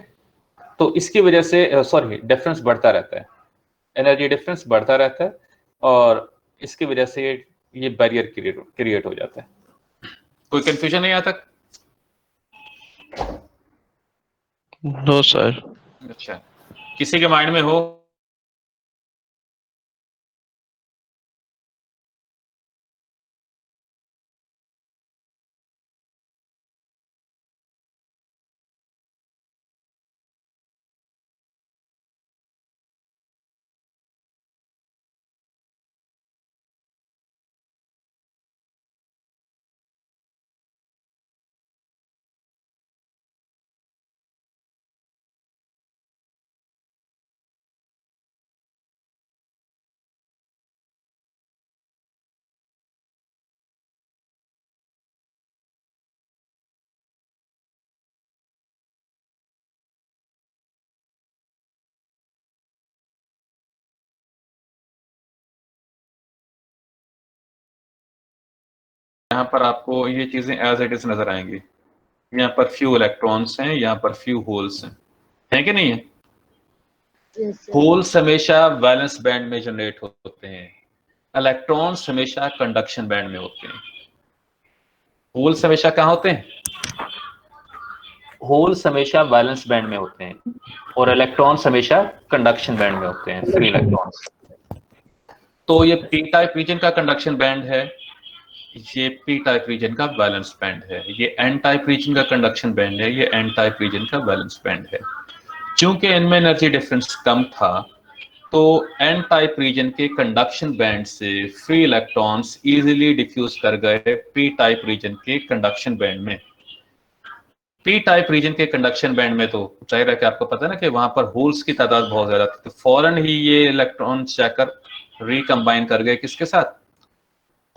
Speaker 1: तो इसकी वजह से सॉरी डिफरेंस बढ़ता रहता है, एनर्जी डिफरेंस बढ़ता रहता है, और इसकी वजह से ये बैरियर क्रिएट हो जाता है। कोई कंफ्यूजन नहीं आता?
Speaker 4: No sir.
Speaker 1: अच्छा, किसी के माइंड में हो? यहाँ पर आपको ये चीजें एज इट इज नजर आएंगी। यहाँ पर फ्यू इलेक्ट्रॉन्स हैं, यहाँ पर फ्यू होल्स हैं कि नहीं है? होल्स हमेशा वैलेंस बैंड में जनरेट होते हैं, इलेक्ट्रॉन्स हमेशा कंडक्शन बैंड में होते हैं। होल्स हमेशा कहाँ होते हैं, होल्स हमेशा वैलेंस बैंड में होते हैं, और इलेक्ट्रॉन्स हमेशा कंडक्शन बैंड में होते हैं, फ्री इलेक्ट्रॉन्स। तो ये पी टाइप रीजन का कंडक्शन बैंड है, ये पी टाइप रीजन का वैलेंस बैंड है। ये एन टाइप रीजन का कंडक्शन बैंड है, ये एन टाइप रीजन का वैलेंस बैंड है। चूंकि इनमें एनर्जी डिफरेंस कम था, तो एन टाइप रीजन के कंडक्शन बैंड से फ्री इलेक्ट्रॉन्स इजीली डिफ्यूज कर गए पी टाइप रीजन के कंडक्शन बैंड में। पी टाइप रीजन के कंडक्शन बैंड में तो जाहिर है कि आपको पता है ना कि वहां पर होल्स की तादाद बहुत ज्यादा थी, तो फौरन ही ये इलेक्ट्रॉन्स जाकर रिकंबाइन कर गए किसके साथ,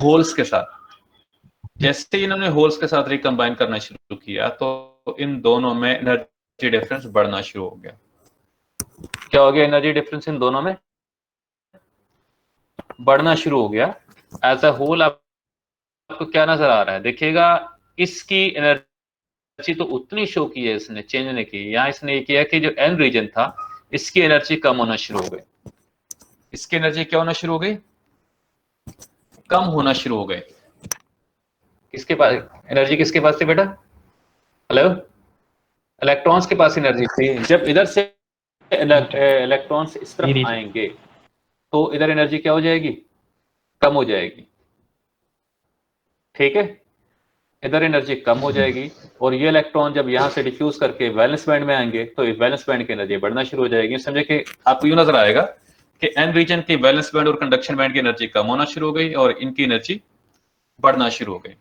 Speaker 1: होल्स के साथ। जैसे ही इन्होंने होल्स के साथ रिकंबाइन करना शुरू किया तो इन दोनों में एनर्जी डिफरेंस बढ़ना शुरू हो गया। क्या हो गया, एनर्जी डिफरेंस इन दोनों में बढ़ना शुरू हो गया। एज अ होल आपको क्या नजर आ रहा है, देखिएगा इसकी एनर्जी तो उतनी शो की है इसने, चेंज नहीं की। यहाँ इसने ये किया कि जो एन रीजन था इसकी एनर्जी कम होना शुरू हो गई। इसकी एनर्जी क्या होना शुरू हो गई, कम होना शुरू हो गई। किसके पास एनर्जी, किसके पास थी बेटा? हेलो, इलेक्ट्रॉन्स के पास एनर्जी थी। जब इधर से इलेक्ट्रॉन्स इस तरफ आएंगे तो इधर एनर्जी क्या हो जाएगी? कम हो जाएगी। ठीक है, इधर एनर्जी कम हो जाएगी और ये इलेक्ट्रॉन जब यहां से डिफ्यूज करके वैलेंस बैंड में आएंगे तो इस वैलेंस बैंड की एनर्जी बढ़ना शुरू हो जाएगी। समझे कि आपको यूं नजर आएगा कि एन रीजन की वैलेंस बैंड और कंडक्शन बैंड की एनर्जी कम होना शुरू हो गई और इनकी एनर्जी बढ़ना शुरू हो गई।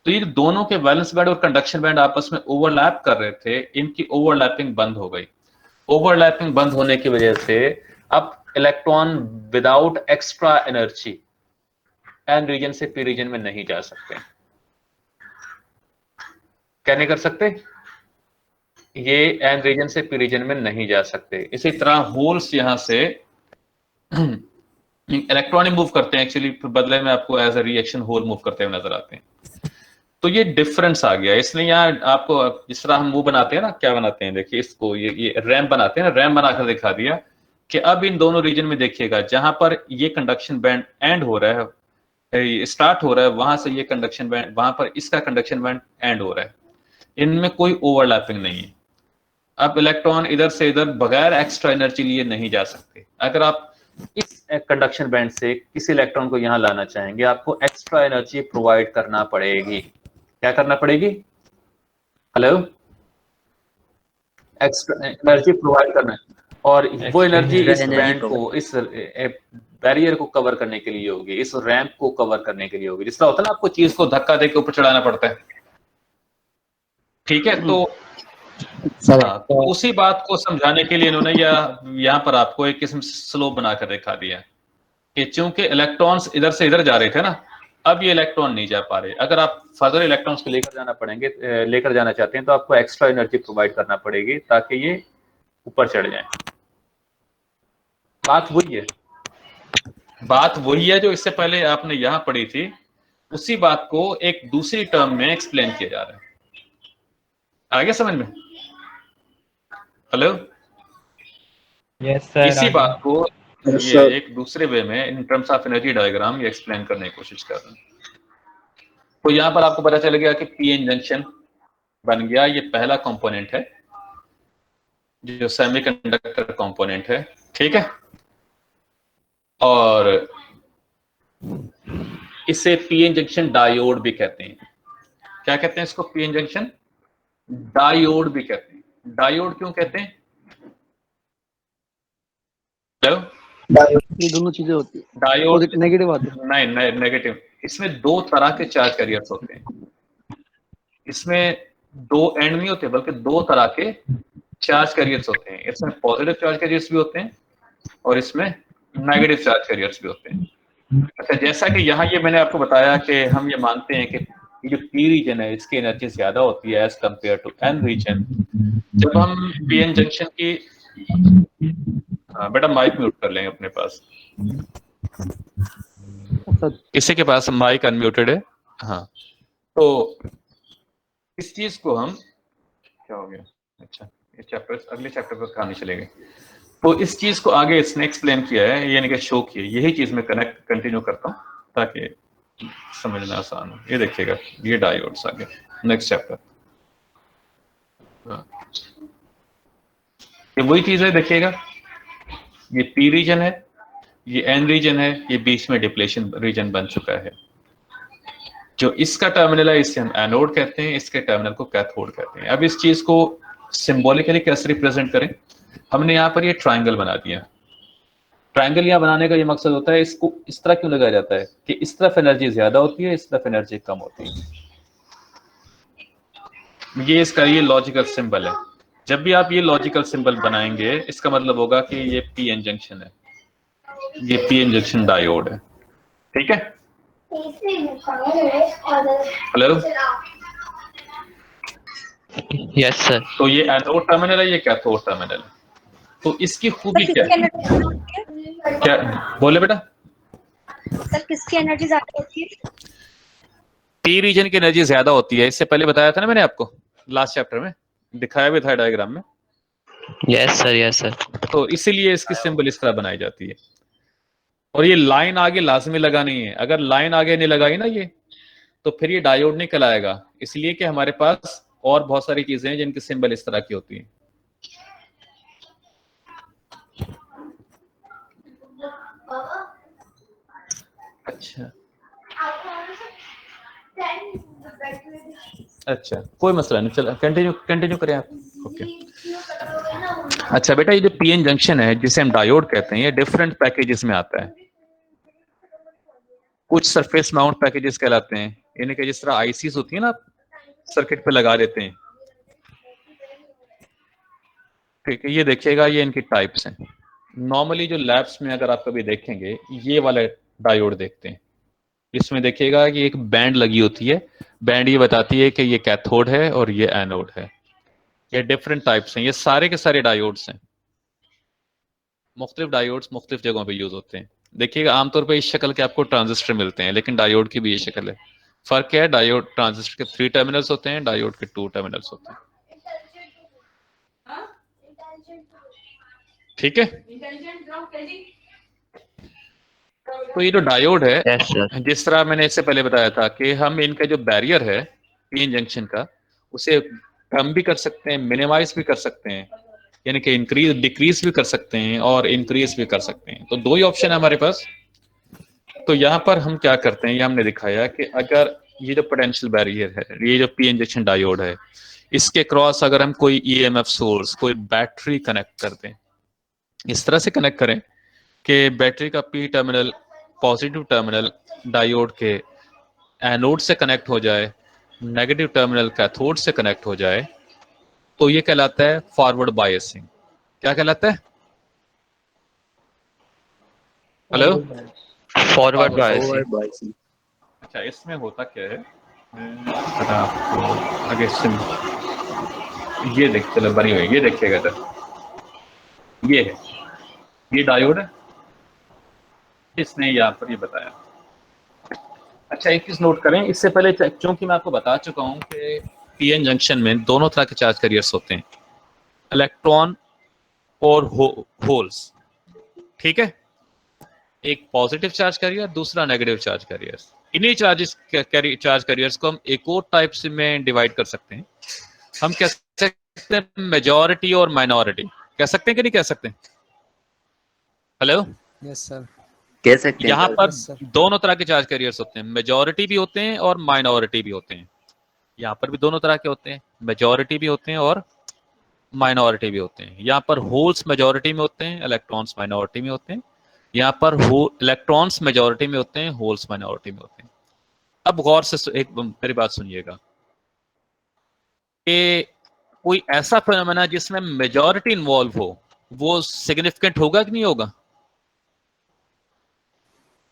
Speaker 1: तो ये दोनों के वैलेंस बैंड और कंडक्शन बैंड आपस में ओवरलैप कर रहे थे, इनकी ओवरलैपिंग बंद हो गई। ओवरलैपिंग बंद होने की वजह से अब electron without extra energy N region से पी रीजन में नहीं जा सकते। क्या नहीं कर सकते? ये एन रीजन से पी रीजन में नहीं जा सकते। इसी तरह होल्स यहां से इलेक्ट्रॉन मूव करते हैं एक्चुअली, बदले में आपको as a reaction hole move करते हुए नजर आते हैं। तो ये डिफरेंस आ गया। इसलिए यहाँ आपको जिस तरह हम वो बनाते हैं ना, क्या बनाते हैं, देखिए इसको ये रैम बनाते हैं ना, रैम बनाकर दिखा दिया कि अब इन दोनों रीजन में देखिएगा जहां पर ये कंडक्शन बैंड एंड हो रहा है, स्टार्ट हो रहा है, वहां से ये कंडक्शन बैंड, वहां पर इसका कंडक्शन बैंड एंड हो रहा है। इनमें कोई ओवरलैपिंग नहीं है। अब इलेक्ट्रॉन इधर से इधर बगैर एक्स्ट्रा एनर्जी लिए नहीं जा सकते। अगर आप इस कंडक्शन बैंड से किसी इलेक्ट्रॉन को यहां लाना चाहेंगे, आपको एक्स्ट्रा एनर्जी प्रोवाइड करना पड़ेगी। क्या करना पड़ेगी? हेलो, एक्स्ट्रा एनर्जी प्रोवाइड करना है, और वो एनर्जी इस बैंड को, इस बैरियर को कवर करने के लिए होगी, इस रैंप को कवर करने के लिए होगी। जिस तरह होता है ना, आपको चीज को धक्का देकर ऊपर चढ़ाना पड़ता है। ठीक है, तो तो उसी बात को समझाने के लिए इन्होंने यहाँ पर आपको एक किस्म स्लोप बनाकर दिखा दिया कि चूंकि इलेक्ट्रॉन्स इधर से इधर जा रहे थे ना, अब ये इलेक्ट्रॉन नहीं जा पा रहे। अगर आप फर्दर इलेक्ट्रॉन्स को लेकर जाना चाहते हैं तो आपको एक्स्ट्रा एनर्जी प्रोवाइड करना पड़ेगी ताकि ये ऊपर चढ़ जाए। बात वही है जो इससे पहले आपने यहां पढ़ी थी। उसी बात को एक दूसरी टर्म में एक्सप्लेन किया जा रहा है। आगे समझ में? Hello,
Speaker 6: yes sir.
Speaker 1: इसी बात को ये एक दूसरे वे में इन टर्म्स ऑफ एनर्जी डायग्राम ये एक्सप्लेन करने की कोशिश कर रहे हैं। तो यहां पर आपको पता चल गया कि पीएन जंक्शन बन गया। ये पहला कंपोनेंट है जो सेमीकंडक्टर कंपोनेंट है। ठीक है, और इसे पीएन जंक्शन डायोड भी कहते हैं। क्या कहते हैं इसको? पीएन जंक्शन डायोड भी कहते हैं। डायोड क्यों कहते हैं?
Speaker 3: ये दोनों चीजें होती है।
Speaker 1: डायोड
Speaker 3: नेगेटिव आते हैं।
Speaker 1: नहीं, नेगेटिव। इसमें दो तरह के चार्ज कैरियर्स होते हैं। इसमें दो एंड नहीं होते बल्कि दो तरह के चार्ज कैरियर्स होते हैं। इसमें पॉजिटिव चार्ज कैरियर्स भी होते हैं और इसमें नेगेटिव चार्ज कैरियर्स भी होते हैं। अच्छा, जैसा कि यहाँ ये मैंने आपको बताया कि हम ये मानते हैं कि ये जो पी रीजन है इसकी एनर्जी ज्यादा होती है as compare to N region. जब हम पीएन जंक्शन की, हाँ बेटा माइक म्यूट कर लेंगे अपने पास, किसी के पास माइक अनम्यूटेड है? हाँ, तो इस चीज को हम, क्या हो गया? अच्छा, ये चैप्टर अगले चैप्टर पर कहानी चलेगी। तो इस चीज को आगे इसने एक्सप्लेन किया है, यानी कि शो किया। यही चीज मैं कंटिन्यू करता हूँ ताकि समझना आसान हो। ये देखिएगा, ये डायोड्स आगे नेक्स्ट चैप्टर। ये वही चीज है, देखिएगा ये पी रीजन है, ये एन रीजन है, ये बीच में डिप्लेशन रीजन बन चुका है। जो इसका टर्मिनल है इसे हम एनोड कहते हैं, इसके टर्मिनल को कैथोड कहते हैं। अब इस चीज को सिंबॉलिकली कैसे रिप्रेजेंट करें? हमने यहाँ पर ये ट्राइंगल बना दिया। ट्राइंगल यहाँ बनाने का ये मकसद होता है, इसको इस तरह क्यों लगाया जाता है कि इस तरफ एनर्जी ज्यादा होती है, इस तरफ एनर्जी कम होती है। ये इसका ये लॉजिकल सिंबल है। जब भी आप ये लॉजिकल सिंबल बनाएंगे इसका मतलब होगा कि ये पीएन जंक्शन है, ये पीएन जंक्शन डायोड है। ठीक है, हेलो,
Speaker 4: यस सर।
Speaker 1: तो ये एनोड टर्मिनल है, ये कैथोड टर्मिनल है। तो इसकी खूबी क्या है? क्या बोले बेटा?
Speaker 7: सर किसकी एनर्जी ज्यादा होती है?
Speaker 1: पी रीजन की एनर्जी ज्यादा होती है। इससे पहले बताया था ना मैंने आपको, लास्ट चैप्टर में दिखाया भी था डायग्राम में।
Speaker 4: Yes sir, yes sir.
Speaker 1: तो इसीलिए इसकी सिंबल इस तरह बनाई जाती है। और ये लाइन आगे लाजमी लगानी है। अगर लाइन आगे नहीं लगाई ना ये, तो फिर ये डायोड नहीं कहलाएगा, इसलिए कि हमारे पास और बहुत सारी चीजें हैं जिनकी सिंबल इस तरह की होती है। अच्छा अच्छा, कोई मसला नहीं, चलो कंटिन्यू करें आप। ओके अच्छा बेटा, ये जो पीएन जंक्शन है जिसे हम डायोड कहते हैं, ये डिफरेंट पैकेजेस में आता है। कुछ सरफेस माउंट पैकेजेस कहलाते हैं, यानी कि जिस तरह आईसीस होती है ना, सर्किट पे लगा देते हैं। ठीक है, ये देखिएगा, ये इनकी टाइप्स हैं। नॉर्मली जो लैब्स में अगर आप कभी देखेंगे, ये वाला डायोड देखते हैं। इसमें देखिएगा कि एक बैंड लगी होती है, बैंड ये बताती है कि ये कैथोड है और ये एनोड है। ये डिफरेंट टाइप्स हैं, ये सारे के सारे डायोड्स हैं। मुख्तलिफ डायोड्स मुख्तलिफ जगहों पे यूज होते हैं। देखिएगा आमतौर पे इस शक्ल के आपको ट्रांजिस्टर मिलते हैं, लेकिन डायोड की भी ये शक्ल है। फर्क क्या है, डायोड ट्रांजिस्टर के 3 टर्मिनल्स होते हैं, डायोड के 2 टर्मिनल्स होते हैं। ठीक है, तो ये जो डायोड है,
Speaker 4: Yes, sir.
Speaker 1: जिस तरह मैंने इससे पहले बताया था कि हम इनका जो बैरियर है पीएन जंक्शन का, उसे कम भी कर सकते हैं, मिनिमाइज भी कर सकते हैं, यानी कि इंक्रीज डिक्रीज भी कर सकते हैं और इंक्रीज भी कर सकते हैं। तो दो ही ऑप्शन है हमारे पास। तो यहाँ पर हम क्या करते हैं, ये हमने दिखाया कि अगर ये जो पोटेंशियल बैरियर है, ये जो पीएन जंक्शन डायोड है, इसके क्रॉस अगर हम कोई ईएमएफ सोर्स, कोई बैटरी कनेक्ट कर दें, इस तरह से कनेक्ट करें कि बैटरी का P terminal positive terminal diode के एनोड से कनेक्ट हो जाए, नेगेटिव टर्मिनल कैथोड से कनेक्ट हो जाए, तो ये कहलाता है फॉरवर्ड बायसिंग। क्या कहलाता है? Hello,
Speaker 4: Forward biasing.
Speaker 1: अच्छा, इसमें होता क्या है, पता आपको आगे से ये देख, चलो बनी हुई, ये देखिएगा इधर, ये है, ये डायोड है, इसने यहाँ पर ये बताया। अच्छा, एक चीज नोट करें इससे पहले, क्योंकि मैं आपको बता चुका हूं कि पीएन जंक्शन में दोनों तरह के चार्ज कैरियर्स होते हैं, इलेक्ट्रॉन और होल्स। ठीक है, एक पॉजिटिव चार्ज कैरियर, दूसरा नेगेटिव चार्ज कैरियर। इन्हीं चार्ज कैरियर्स को हम एक और टाइप से में डिवाइड कर सकते हैं। हम कह सकते हैं मेजॉरिटी और माइनॉरिटी, कह सकते हैं कि नहीं कह सकते? हेलो,
Speaker 2: यस सर, कह सकते हैं।
Speaker 1: यहाँ पर
Speaker 2: Yes, sir.
Speaker 1: दोनों तरह के चार्ज कैरियर्स होते हैं, मेजॉरिटी भी होते हैं और माइनॉरिटी भी होते हैं। यहाँ पर भी दोनों तरह के होते हैं, मेजॉरिटी भी होते हैं और माइनॉरिटी भी होते हैं। यहाँ पर होल्स मेजॉरिटी में होते हैं, इलेक्ट्रॉन्स माइनॉरिटी में होते हैं। यहाँ पर इलेक्ट्रॉन्स मेजॉरिटी में होते हैं, होल्स माइनॉरिटी में होते हैं। अब गौर से एक मेरी बात सुनिएगा कि कोई ऐसा फिनोमेना जिसमें मेजॉरिटी इन्वॉल्व हो, वो सिग्निफिकेंट होगा कि नहीं होगा?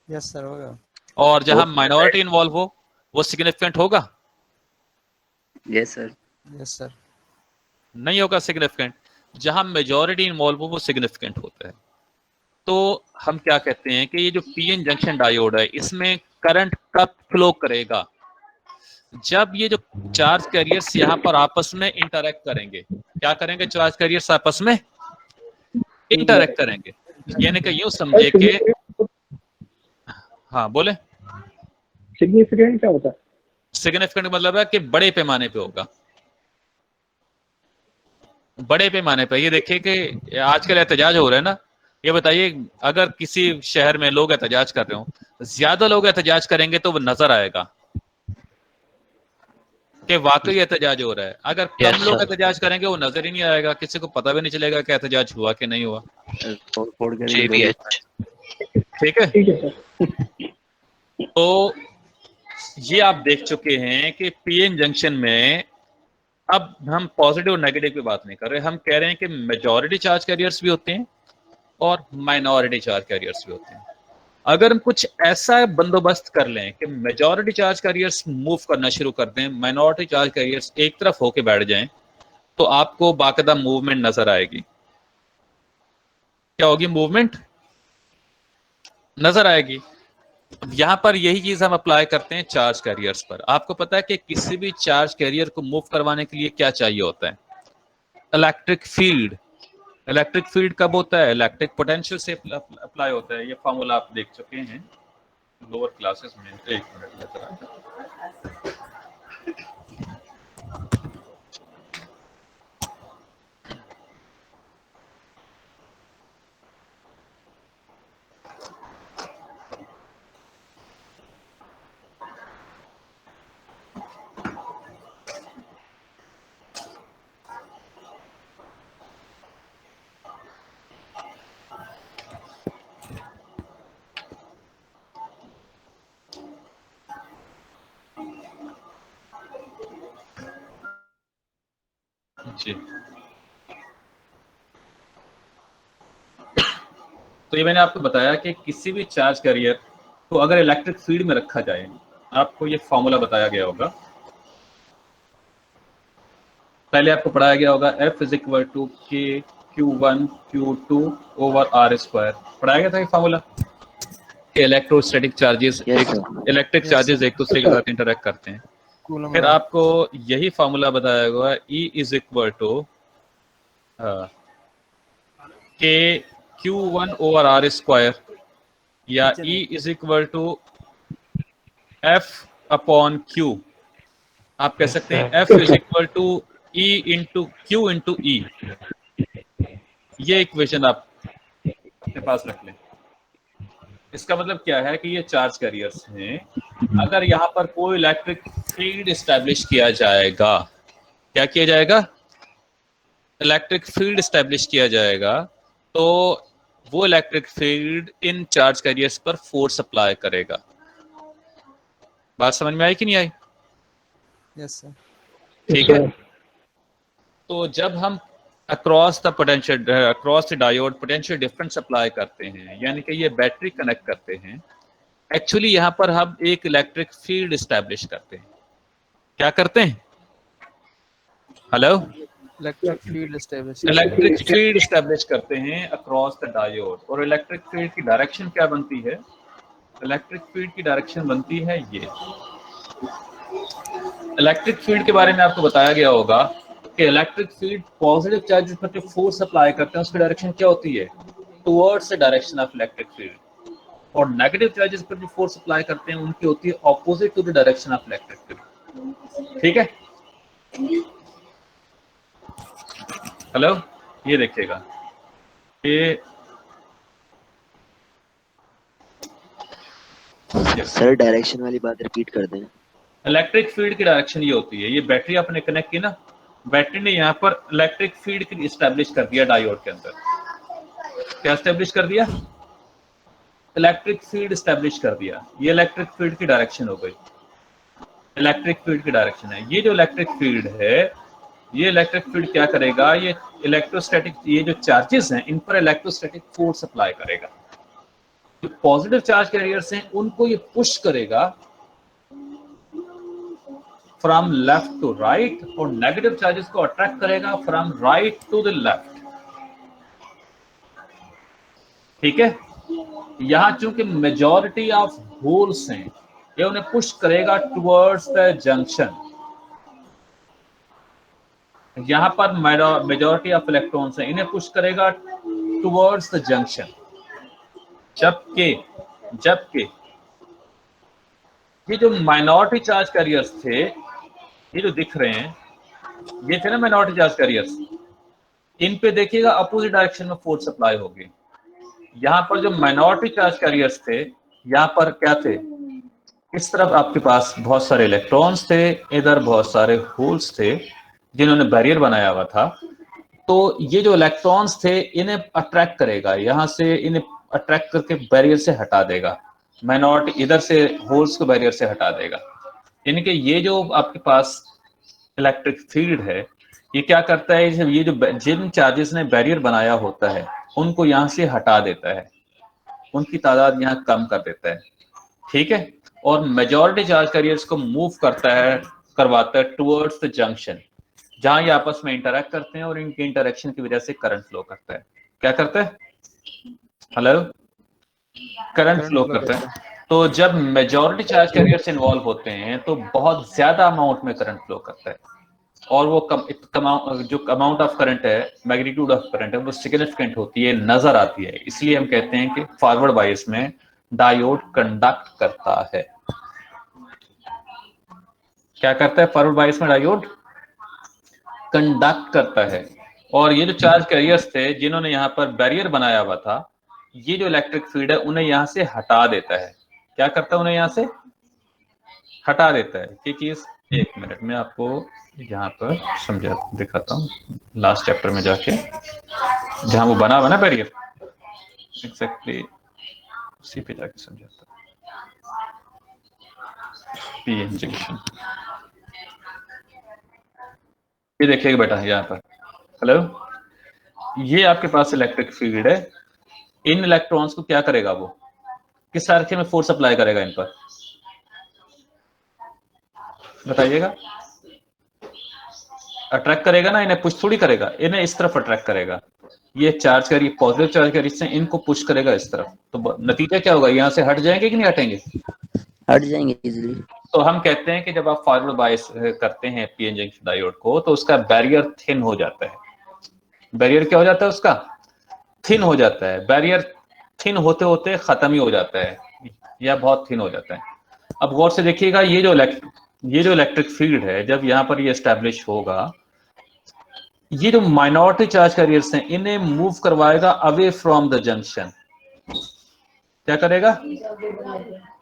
Speaker 2: यस सर, होगा।
Speaker 1: और जहां माइनॉरिटी इन्वॉल्व हो, वो सिग्निफिकेंट होगा?
Speaker 2: Yes sir, yes sir.
Speaker 1: नहीं होगा सिग्निफिकेंट। जहां मेजॉरिटी इन्वॉल्व हो, वो सिग्निफिकेंट होता है। तो हम क्या कहते हैं कि ये जो पीएन जंक्शन डायोड है, इसमें करंट कब फ्लो करेगा? जब ये जो चार्ज कैरियर्स यहाँ पर आपस में इंटरेक्ट करेंगे। क्या करेंगे? चार्ज कैरियर्स आपस में इंटरेक्ट करेंगे। यानी कि यूं समझे कि, हाँ बोले,
Speaker 6: सिग्निफिकेंट क्या होता है?
Speaker 1: सिग्निफिकेंट मतलब है कि बड़े पैमाने पे होगा, बड़े पैमाने पे। ये देखिए कि आजकल एहतजाज हो रहा है ना, ये बताइए अगर किसी शहर में लोग एहतजाज कर रहे हो, ज्यादा लोग एहतजाज करेंगे तो वो नजर आएगा कि वाकई एहतजाज हो रहा है। अगर
Speaker 4: Yes,
Speaker 1: कम लोग
Speaker 4: sir.
Speaker 1: एहतजाज करेंगे, वो नजर ही नहीं आएगा, किसी को पता भी नहीं चलेगा कि एहतजाज हुआ कि नहीं हुआ।
Speaker 2: फोड़ कर
Speaker 4: GBH.
Speaker 1: ठीक है,
Speaker 6: ठीक है सर।
Speaker 1: तो ये आप देख चुके हैं कि पीएन जंक्शन में अब हम पॉजिटिव और नेगेटिव की बात नहीं कर रहे, हम कह रहे हैं कि मेजॉरिटी चार्ज कैरियर्स भी होते हैं और माइनॉरिटी चार्ज कैरियर्स भी होते हैं। अगर हम कुछ ऐसा बंदोबस्त कर लें कि मेजॉरिटी चार्ज कैरियर्स मूव करना शुरू कर दें, माइनॉरिटी चार्ज कैरियर्स एक तरफ होके बैठ जाएं, तो आपको बाकायदा मूवमेंट नजर आएगी। क्या होगी? मूवमेंट नजर आएगी। यहां पर यही चीज हम अप्लाई करते हैं चार्ज कैरियर्स पर। आपको पता है कि किसी भी चार्ज कैरियर को मूव करवाने के लिए क्या चाहिए होता है? Electric field. इलेक्ट्रिक फील्ड कब होता है? इलेक्ट्रिक पोटेंशियल से अप्लाई होता है। ये फॉर्मूला आप देख चुके हैं लोअर क्लासेस में। एक मिनट में जी, तो ये मैंने आपको बताया कि किसी भी चार्ज कैरियर को अगर इलेक्ट्रिक फील्ड में रखा जाए, आपको ये फॉर्मूला बताया गया होगा, पहले आपको पढ़ाया गया होगा F is equal to K Q1 Q2 over R square, पढ़ाया गया था ये formula. Electrostatic charges, electric charges एक दूसरे के साथ इंटरेक्ट करते हैं। फिर आपको यही फॉर्मूला बताया हुआ E is equal to K Q1 over R square, या E is equal to F upon Q। आप कह सकते हैं F is equal to E into Q into E। ये इक्वेशन आप अपने पास रख लें। इसका मतलब क्या है कि ये चार्ज कैरियर्स हैं, अगर यहाँ पर कोई इलेक्ट्रिक फील्ड एस्टैब्लिश किया जाएगा, क्या किया जाएगा? इलेक्ट्रिक फील्ड एस्टैब्लिश किया जाएगा, तो वो electric field in charge carriers पर फोर्स अप्लाई करेगा। बात समझ में आई कि नहीं आई?
Speaker 2: Yes sir.
Speaker 1: ठीक है, तो जब हम across the diode potential difference apply करते हैं, यानी कि ये बैटरी कनेक्ट करते हैं, एक्चुअली यहाँ पर हम एक इलेक्ट्रिक फील्ड एस्टैब्लिश करते हैं। क्या करते हैं? हेलो, इलेक्ट्रिक फील्ड एस्टैब्लिश करते हैं अक्रॉस द डायोड। और इलेक्ट्रिक फील्ड की डायरेक्शन क्या बनती है? इलेक्ट्रिक फील्ड की डायरेक्शन बनती है ये। इलेक्ट्रिक फील्ड के बारे में आपको बताया गया होगा कि इलेक्ट्रिक फील्ड पॉजिटिव चार्जेस पर जो फोर्स अप्लाई करते हैं उसकी डायरेक्शन क्या होती है? Towards the direction of electric field. और नेगेटिव चार्जेस पर जो फोर्स अप्लाई करते हैं उनकी होती है opposite to the direction of electric field. ठीक है, हेलो, ये देखिएगा, ये
Speaker 2: सर डायरेक्शन वाली बात रिपीट कर दें।
Speaker 1: इलेक्ट्रिक फील्ड की डायरेक्शन ये होती है, ये बैटरी आपने कनेक्ट की ना, बैटरी ने यहाँ पर इलेक्ट्रिक फील्ड की एस्टैब्लिश कर दिया डायोड के अंदर। क्या एस्टैब्लिश कर दिया? इलेक्ट्रिक फील्ड एस्टैब्लिश कर दिया। ये इलेक्ट्रिक फील्ड की डायरेक्शन हो गई, इलेक्ट्रिक फील्ड की डायरेक्शन है। ये जो इलेक्ट्रिक फील्ड है, ये इलेक्ट्रिक फील्ड क्या करेगा? ये इलेक्ट्रोस्टैटिक, ये जो चार्जेस हैं इन पर इलेक्ट्रोस्टैटिक फोर्स अप्लाई करेगा। जो पॉजिटिव चार्ज कैरियर्स हैं उनको ये पुश करेगा फ्रॉम लेफ्ट टू राइट, और नेगेटिव चार्जेस को अट्रैक्ट करेगा from right to the left. ठीक है, यहां चूंकि मेजॉरिटी ऑफ होल्स हैं, ये उन्हें पुश करेगा टुवर्ड्स द जंक्शन। यहां पर मेजॉरिटी ऑफ इलेक्ट्रॉन्स हैं, इन्हें पुश करेगा टुवर्ड्स द जंक्शन। जबकि ये जो माइनॉरिटी चार्ज कैरियर्स थे, ये जो दिख रहे हैं, ये थे ना माइनॉरिटी चार्ज कैरियर्स, इन पे देखिएगा अपोजिट डायरेक्शन में फोर्स अप्लाई होगी। यहाँ पर जो माइनॉरिटी चार्ज कैरियर्स थे, यहाँ पर क्या थे? इस तरफ आपके पास बहुत सारे इलेक्ट्रॉन्स थे, इधर बहुत सारे होल्स थे जिन्होंने बैरियर बनाया हुआ था। तो ये जो इलेक्ट्रॉन्स थे इन्हें अट्रैक्ट करेगा, यहाँ से इन्हें अट्रैक्ट करके बैरियर से हटा देगा, माइनॉरिटी इधर से होल्स को बैरियर से हटा देगा। यानी कि ये जो आपके पास इलेक्ट्रिक फील्ड है, ये क्या करता है? ये जो जिन चार्जेस ने बैरियर बनाया होता है उनको यहाँ से हटा देता है, उनकी तादाद यहाँ कम कर देता है। ठीक है, और मेजॉरिटी चार्ज कैरियर्स को मूव करवाता है टुवर्ड्स द जंक्शन, जहां ये आपस में इंटरेक्ट करते हैं और इनके इंटरेक्शन की वजह से करंट फ्लो करता है। क्या करता है? हेलो, करंट फ्लो करता है। तो जब मेजॉरिटी चार्ज कैरियर्स इन्वॉल्व होते हैं तो बहुत ज्यादा अमाउंट में करंट फ्लो करता है, और वो जो अमाउंट ऑफ करंट है, मैग्नीट्यूड ऑफ करंट है, वो सिग्निफिकेंट होती है, नजर आती है। इसलिए हम कहते हैं कि फॉरवर्ड बायस में डायोड कंडक्ट करता है। क्या करता है फॉरवर्ड बायस में डायोड? कंडक्ट करता है। और ये जो चार्ज कैरियर्स थे जिन्होंने यहाँ पर बैरियर बनाया हुआ था, ये जो इलेक्ट्रिक फील्ड है उन्हें यहाँ से हटा देता है। क्या करता है? उन्हें यहाँ से हटा देता है। ये चीज 1 मिनट में आपको यहाँ पर समझा दिखाता हूँ, लास्ट चैप्टर में जाके जहां वो बना हुआ ना बैरियर, एग्जैक्टली उसी पे जाके समझाता हूँ। पीएन जंक्शन, ये देखिएगा बेटा यहाँ पर, हेलो, ये आपके पास इलेक्ट्रिक फील्ड है। इन इलेक्ट्रॉन्स को क्या करेगा? वो किस तरीके में फोर्स अप्लाई करेगा इन पर? बताइएगा। अट्रैक्ट करेगा ना, इन्हें पुश थोड़ी करेगा, इन्हें इस तरफ अट्रैक्ट करेगा। ये चार्ज करिए, पॉजिटिव चार्ज करिए, इससे इनको पुश करेगा इस तरफ। तो नतीजा क्या होगा? यहाँ से हट जाएंगे कि नहीं हटेंगे?
Speaker 2: हट जाएंगे इजीली।
Speaker 1: तो हम कहते हैं कि जब आप फॉरवर्ड बायस करते हैं पीएन जंक्शन डायोड को, तो उसका बैरियर थिन हो जाता है। बैरियर क्या हो जाता है? उसका थिन हो जाता है। बैरियर थिन होते होते खत्म ही हो जाता है, या बहुत थिन हो जाता है। अब गौर से देखिएगा, ये जो इलेक्ट्रिक फील्ड है, जब यहाँ पर ये एस्टैब्लिश होगा, ये जो माइनॉरिटी चार्ज कैरियर्स हैं इन्हें मूव करवाएगा अवे फ्रॉम द जंक्शन। क्या करेगा?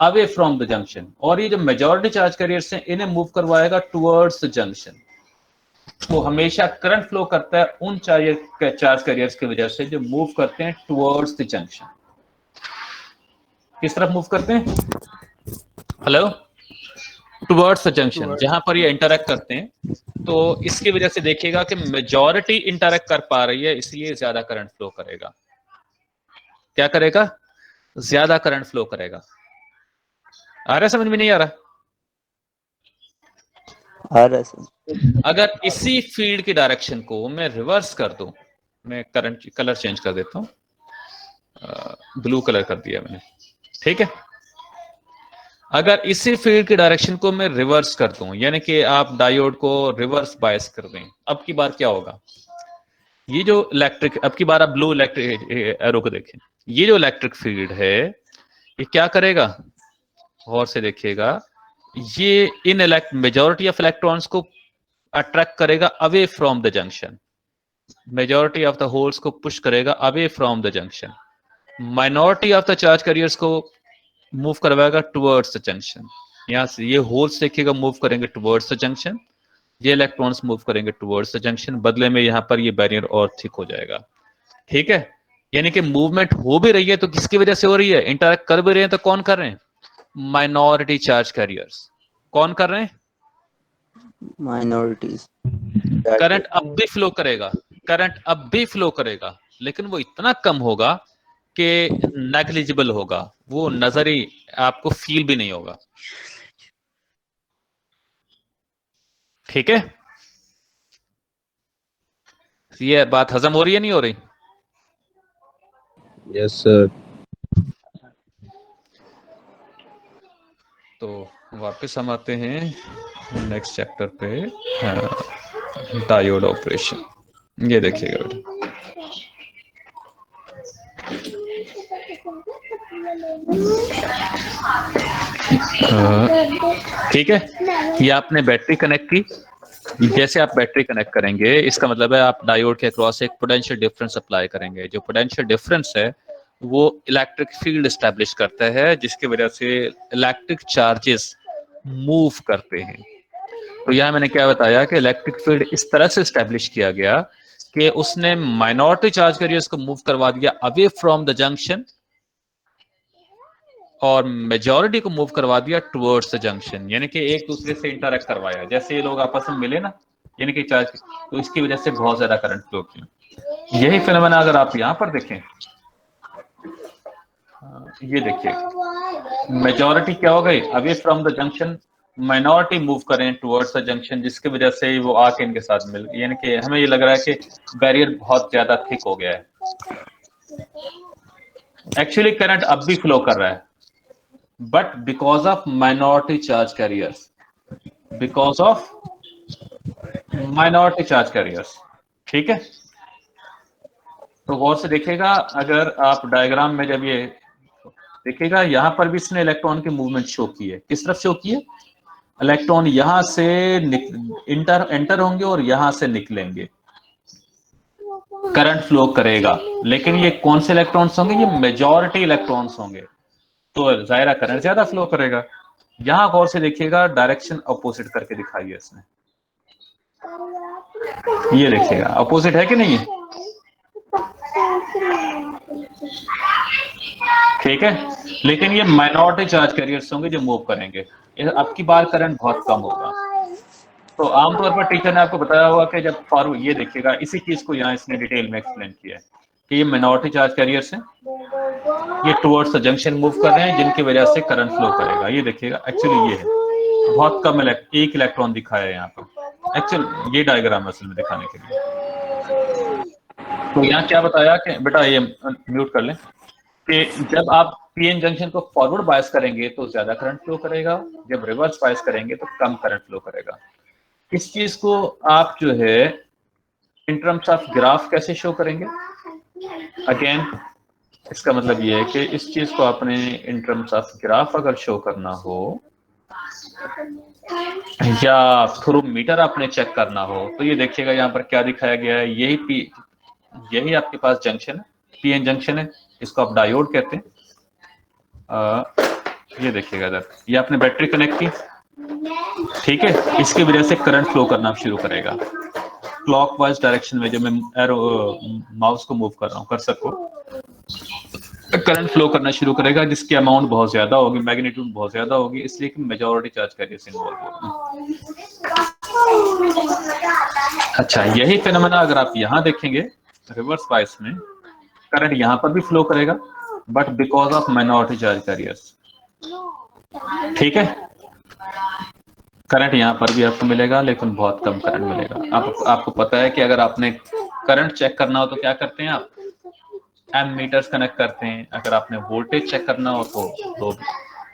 Speaker 1: Away from the junction. और ये जो मेजॉरिटी चार्ज कैरियर्स हैं इन्हें मूव करवाएगा टुवर्ड्स द जंक्शन। वो हमेशा करंट फ्लो करता है उन चार्ज कैरियर्स की वजह से जो मूव करते हैं टुवर्ड्स द जंक्शन। किस तरफ मूव करते हैं? हेलो, टुवर्ड्स द जंक्शन, जहां पर ये इंटरैक्ट करते हैं। तो इसकी वजह से देखिएगा कि मेजॉरिटी इंटरैक्ट कर पा रही है, इसलिए ज्यादा करंट फ्लो करेगा। क्या करेगा? ज्यादा करंट फ्लो करेगा। आ रहा है समझ में? नहीं आ रहा?
Speaker 2: आ रहा है सर।
Speaker 1: अगर इसी फील्ड की डायरेक्शन को मैं रिवर्स कर दूं, मैं करंट कलर चेंज कर देता हूं, ब्लू कलर कर दिया मैंने, ठीक है। अगर इसी फील्ड की डायरेक्शन को मैं रिवर्स कर दूं, यानी कि आप डायोड को रिवर्स बायस कर दें, अब की बार क्या होगा? ये जो इलेक्ट्रिक, अब की बार आप ब्लू इलेक्ट्रिक एरो को देखें, ये जो इलेक्ट्रिक फील्ड है ये क्या करेगा? गौर से देखिएगा, ये इन मेजॉरिटी ऑफ इलेक्ट्रॉन्स को अट्रैक्ट करेगा away from the junction. Majority of the holes को पुश करेगा away from the junction. Minority of the charge carriers को मूव करवाएगा टुवर्ड्स द जंक्शन। यहां से ये होल्स देखिएगा मूव करेंगे टुवर्ड्स द जंक्शन, ये इलेक्ट्रॉन्स मूव करेंगे टुवर्ड्स द जंक्शन। बदले में यहां पर ये बैरियर और थिक हो जाएगा, ठीक है। यानी कि मूवमेंट हो भी रही है तो किसकी वजह से हो रही है? इंटरैक्ट कर भी रहे हैं तो कौन कर रहे हैं? Minority charge carriers. कौन कर रहे हैं?
Speaker 2: माइनॉरिटीज।
Speaker 1: करंट अब भी फ्लो करेगा, करंट अब भी फ्लो करेगा, लेकिन वो इतना कम होगा कि नेग्लिजिबल होगा, वो नजर ही आपको फील भी नहीं होगा, ठीक है। ये बात हजम हो रही है नहीं हो रही?
Speaker 5: Yes sir.
Speaker 1: तो वापस हम आते हैं नेक्स्ट चैप्टर पे, डायोड ऑपरेशन। ये देखिएगा बेटा, ठीक है। ये आपने बैटरी कनेक्ट की, जैसे आप बैटरी कनेक्ट करेंगे इसका मतलब है आप डायोड के अक्रॉस एक पोटेंशियल डिफरेंस अप्लाई करेंगे। जो पोटेंशियल डिफरेंस है वो इलेक्ट्रिक फील्ड एस्टैब्लिश करता है, जिसकी वजह से इलेक्ट्रिक चार्जेस मूव करते हैं। तो यहां मैंने क्या बताया कि इलेक्ट्रिक फील्ड इस तरह से एस्टैब्लिश किया गया कि उसने माइनॉरिटी चार्ज कैरियर्स को मूव करवा दिया अवे फ्रॉम द जंक्शन और मेजॉरिटी को मूव करवा दिया टुवर्ड्स द जंक्शन, यानी कि एक दूसरे से इंटरैक्ट करवाया। जैसे ये लोग आपस में मिले ना, यानी कि चार्ज, तो इसकी वजह से बहुत ज्यादा करंट फ्लो किया। यही फिनोमेना अगर आप यहां पर देखें, ये देखिए, मेजॉरिटी क्या हो गई? Away from the junction, minority move करें टुवर्ड्स द जंक्शन, जिसकी वजह से वो आके इनके साथ मिल, यानी कि हमें ये लग रहा है कि बैरियर बहुत ज्यादा थिक हो गया है। एक्चुअली करंट अब भी फ्लो कर रहा है, but because of minority charge carriers, because of minority charge carriers, ठीक है। तो गौर से देखिएगा, अगर आप डायग्राम में जब ये देखिएगा, यहां पर भी इसने इलेक्ट्रॉन की मूवमेंट शो की है। किस तरफ शो की है? इलेक्ट्रॉन यहां से एंटर होंगे और यहां से निकलेंगे, करंट फ्लो करेगा। लेकिन ये कौन से इलेक्ट्रॉन्स होंगे? ये मेजॉरिटी इलेक्ट्रॉन्स होंगे, तो जाहिर करंट ज्यादा फ्लो करेगा। यहां गौर से देखिएगा, डायरेक्शन अपोजिट करके दिखाई है इसने, ये देखिएगा अपोजिट है कि नहीं है? ठीक है, लेकिन ये माइनॉरिटी चार्ज कैरियर्स होंगे जो मूव करेंगे, आपकी बार करंट बहुत कम होगा। तो आमतौर पर टीचर ने आपको बताया होगा कि जब फॉरवर्ड, ये देखिएगा इसी चीज को यहाँ इसने डिटेल में एक्सप्लेन किया है कि ये माइनॉरिटी चार्ज कैरियर्स हैं, ये टुवर्ड्स द जंक्शन मूव कर रहे हैं जिनकी वजह से करंट फ्लो करेगा। ये देखिएगा एक्चुअली ये है, बहुत कम एक इलेक्ट्रॉन दिखाया है यहाँ पर, एक्चुअल ये डायग्राम असल में दिखाने के लिए। तो यहाँ क्या बताया कि बेटा ये म्यूट कर लें कि जब आप पीएन जंक्शन को फॉरवर्ड बायस करेंगे तो ज्यादा करंट फ्लो करेगा, जब रिवर्स बायस करेंगे तो कम करंट फ्लो करेगा। इस चीज को आप जो है इन टर्म्स ऑफ ग्राफ कैसे शो करेंगे? अगेन इसका मतलब ये है कि इस चीज को आपने इन टर्म्स ऑफ ग्राफ अगर शो करना हो या थ्रू मीटर आपने चेक करना हो, तो ये देखिएगा यहाँ पर क्या दिखाया गया है, यही आपके पास जंक्शन है, पीएन जंक्शन है, इसको आप डायोड कहते हैं। ये देखिएगा इधर, ये आपने बैटरी कनेक्ट की, ठीक है, इसकी वजह से करंट फ्लो करना शुरू करेगा क्लॉकवाइज डायरेक्शन में। जो मैं एरो माउस को मूव कर रहा हूँ, कर्सर को, करंट फ्लो करना शुरू करेगा जिसकी अमाउंट बहुत ज्यादा होगी, मैग्नीट्यूड बहुत ज्यादा होगी, इसलिए कि मेजॉरिटी चार्ज कैरियर्स इन्वॉल्व होगी। अच्छा, यही फिनोमेना अगर आप यहाँ देखेंगे रिवर्स बायस में, करंट यहाँ पर भी फ्लो करेगा but because of minority charge carriers, ठीक है। करंट यहाँ पर भी आपको मिलेगा लेकिन बहुत कम करंट मिलेगा। आपको पता है कि अगर आपने करंट चेक करना हो तो क्या करते हैं आप? एम मीटर्स कनेक्ट करते हैं। अगर आपने वोल्टेज चेक करना हो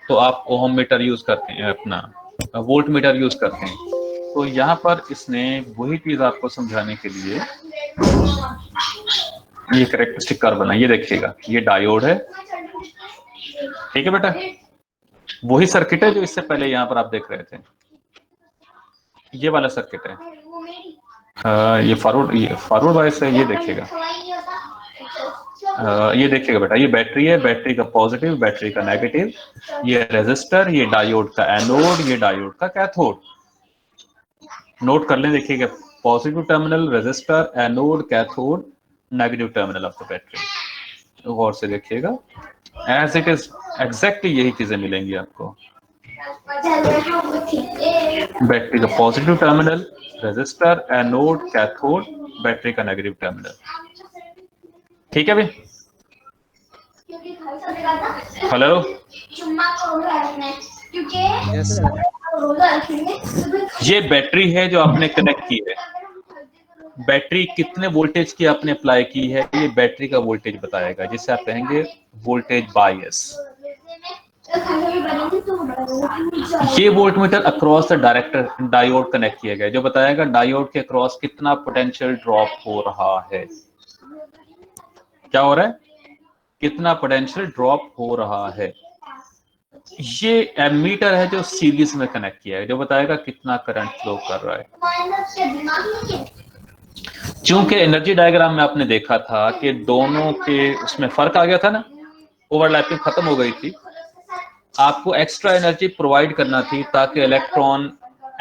Speaker 1: तो आप ओहम मीटर यूज करते हैं, अपना वोल्ट मीटर यूज करते हैं। तो यहाँ पर इसने वही चीज आपको समझाने के लिए ये कैरेक्टरिस्टिक कर्व बना। ये देखिएगा, ये डायोड है, ठीक है बेटा, वही सर्किट है जो इससे पहले यहाँ पर आप देख रहे थे, ये वाला सर्किट है। ये फॉरवर्ड बायस है। ये देखिएगा, ये देखिएगा बेटा, ये बैटरी है, बैटरी का पॉजिटिव, बैटरी का नेगेटिव, ये रेजिस्टर, ये डायोड का एनोड, ये डायोड का कैथोड। नोट कर लें, देखिएगा positive terminal resistor, anode, cathode, negative terminal of the battery. गौर से देखिएगा, एज इट इज एग्जैक्टली यही चीजें मिलेंगी आपको। बैटरी का positive terminal, resistor, anode, cathode, battery का नेगेटिव टर्मिनल, ठीक है भाई। हेलो, ये बैटरी है जो आपने कनेक्ट की है। बैटरी कितने वोल्टेज की आपने अप्लाई की है, ये बैटरी का वोल्टेज बताएगा, जिसे आप कहेंगे वोल्टेज बायस। ये voltmeter across the diode connect किया गया, जो बताएगा डायोड के अक्रॉस कितना पोटेंशियल ड्रॉप हो रहा है। क्या हो रहा है? कितना पोटेंशियल ड्रॉप हो रहा है। ये एमीटर है जो सीरीज में कनेक्ट किया है, जो बताएगा कितना करंट फ्लो कर रहा है। चूंकि एनर्जी डायग्राम में आपने देखा था कि दोनों के उसमें फर्क आ गया था ना, ओवरलैपिंग खत्म हो गई थी, आपको एक्स्ट्रा एनर्जी प्रोवाइड करना थी ताकि इलेक्ट्रॉन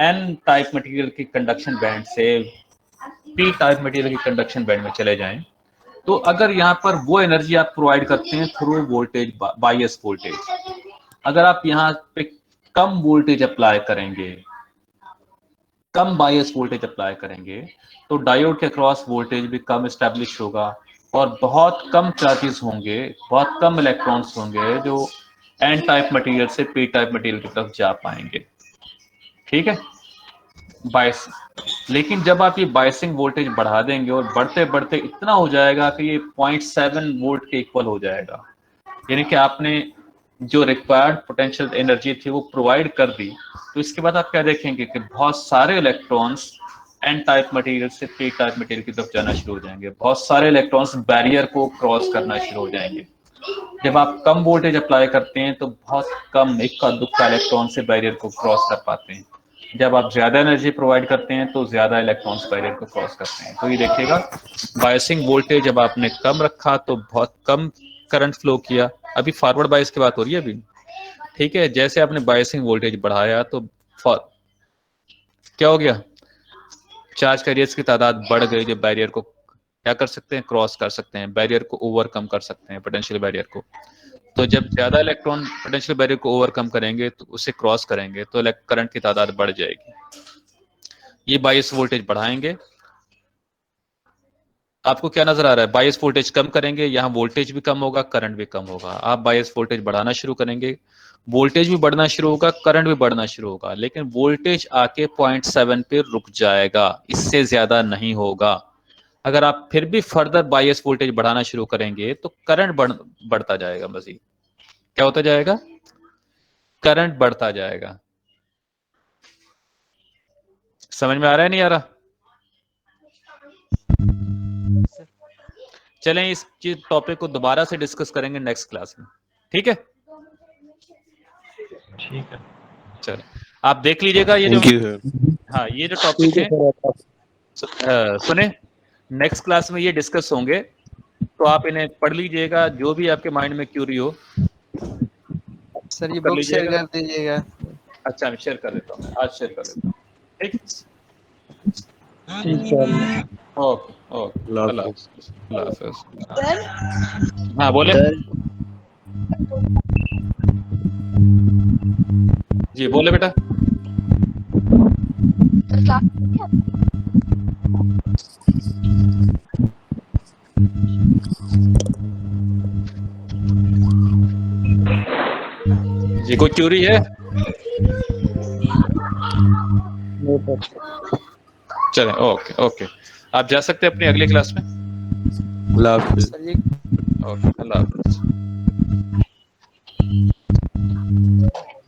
Speaker 1: एन टाइप मटेरियल की कंडक्शन बैंड से पी टाइप मटेरियल की कंडक्शन बैंड में चले जाएं। तो अगर यहाँ पर वो एनर्जी आप प्रोवाइड करते हैं थ्रू वोल्टेज बायस वोल्टेज, अगर आप यहाँ पे कम वोल्टेज अप्लाई करेंगे, कम बायस वोल्टेज अप्लाई करेंगे, तो डायोड के क्रॉस वोल्टेज भी कम एस्टेब्लिश होगा और बहुत कम चार्जेस होंगे, बहुत कम इलेक्ट्रॉन्स होंगे जो एन टाइप मटेरियल से पी टाइप मटेरियल की तरफ जा पाएंगे, ठीक है, बायस। लेकिन जब आप ये बायसिंग वोल्टेज बढ़ा देंगे और बढ़ते बढ़ते इतना हो जाएगा कि ये 0.7 वोल्ट के इक्वल हो जाएगा, यानी कि आपने जो रिक्वायर्ड पोटेंशियल एनर्जी थी वो प्रोवाइड कर दी, तो इसके बाद आप क्या देखेंगे कि बहुत सारे इलेक्ट्रॉन्स एन टाइप मटेरियल से पी टाइप मटेरियल की तरफ जाना शुरू हो जाएंगे, बहुत सारे इलेक्ट्रॉन्स बैरियर को क्रॉस करना शुरू हो जाएंगे। जब आप कम वोल्टेज अप्लाई करते हैं तो बहुत कम इक्का दुक्का इलेक्ट्रॉन से बैरियर को क्रॉस कर पाते हैं। जब आप ज्यादा एनर्जी प्रोवाइड करते हैं तो ज्यादा इलेक्ट्रॉन्स बैरियर को क्रॉस करते हैं। तो ये देखिएगा, बायसिंग वोल्टेज जब आपने कम रखा तो बहुत कम करंट फ्लो किया। अभी फॉरवर्ड बायस की बात हो रही है अभी, ठीक है। जैसे आपने बायसिंग वोल्टेज बढ़ाया तो क्या हो गया, चार्ज कैरियर्स की तादाद बढ़ गई जो बैरियर को क्या कर सकते हैं, क्रॉस कर सकते हैं, बैरियर को ओवरकम कर सकते हैं, पोटेंशियल बैरियर को। तो जब ज्यादा इलेक्ट्रॉन पोटेंशियल बैरियर को ओवरकम करेंगे तो उसे क्रॉस करेंगे तो करंट की तादाद बढ़ जाएगी। ये बायस वोल्टेज बढ़ाएंगे। आपको क्या नजर आ रहा है, बायस वोल्टेज कम करेंगे, यहाँ वोल्टेज भी कम होगा, करंट भी कम होगा। आप बायस वोल्टेज बढ़ाना शुरू करेंगे, वोल्टेज भी बढ़ना शुरू होगा, करंट भी बढ़ना शुरू होगा, लेकिन वोल्टेज आके 0.7 पे रुक जाएगा, इससे ज्यादा नहीं होगा। अगर आप फिर भी फर्दर बायस वोल्टेज बढ़ाना शुरू करेंगे तो करंट बढ़ता जाएगा। मजीद क्या होता जाएगा, करंट बढ़ता जाएगा। समझ में आ रहा है नहीं आ रहा? चलें इस टॉपिक को दोबारा से डिस्कस करेंगे नेक्स्ट क्लास में, ठीक है?
Speaker 5: ठीक है,
Speaker 1: चलो आप देख लीजिएगा ये जो, हाँ ये जो टॉपिक है सुने, नेक्स्ट क्लास में ये डिस्कस होंगे, तो आप इन्हें पढ़ लीजिएगा। जो भी आपके माइंड में क्यूरी हो
Speaker 8: सर ये बुक शेयर कर दीजिएगा।
Speaker 1: अच्छा मैं शेयर कर देता हूँ, आज शेयर कर देता हूँ, ठीक? ओके ओके, अल्लाह हाफ़िज़।
Speaker 7: सर
Speaker 1: हाँ बोले जी, बोले बेटा। जी कोई क्यूरी है? चलें ओके ओके, आप जा सकते हैं अपनी अगली क्लास में।
Speaker 5: अल्लाह हाफ़िज़।
Speaker 8: सर ये
Speaker 1: ओके अल्लाह हाफ़िज़।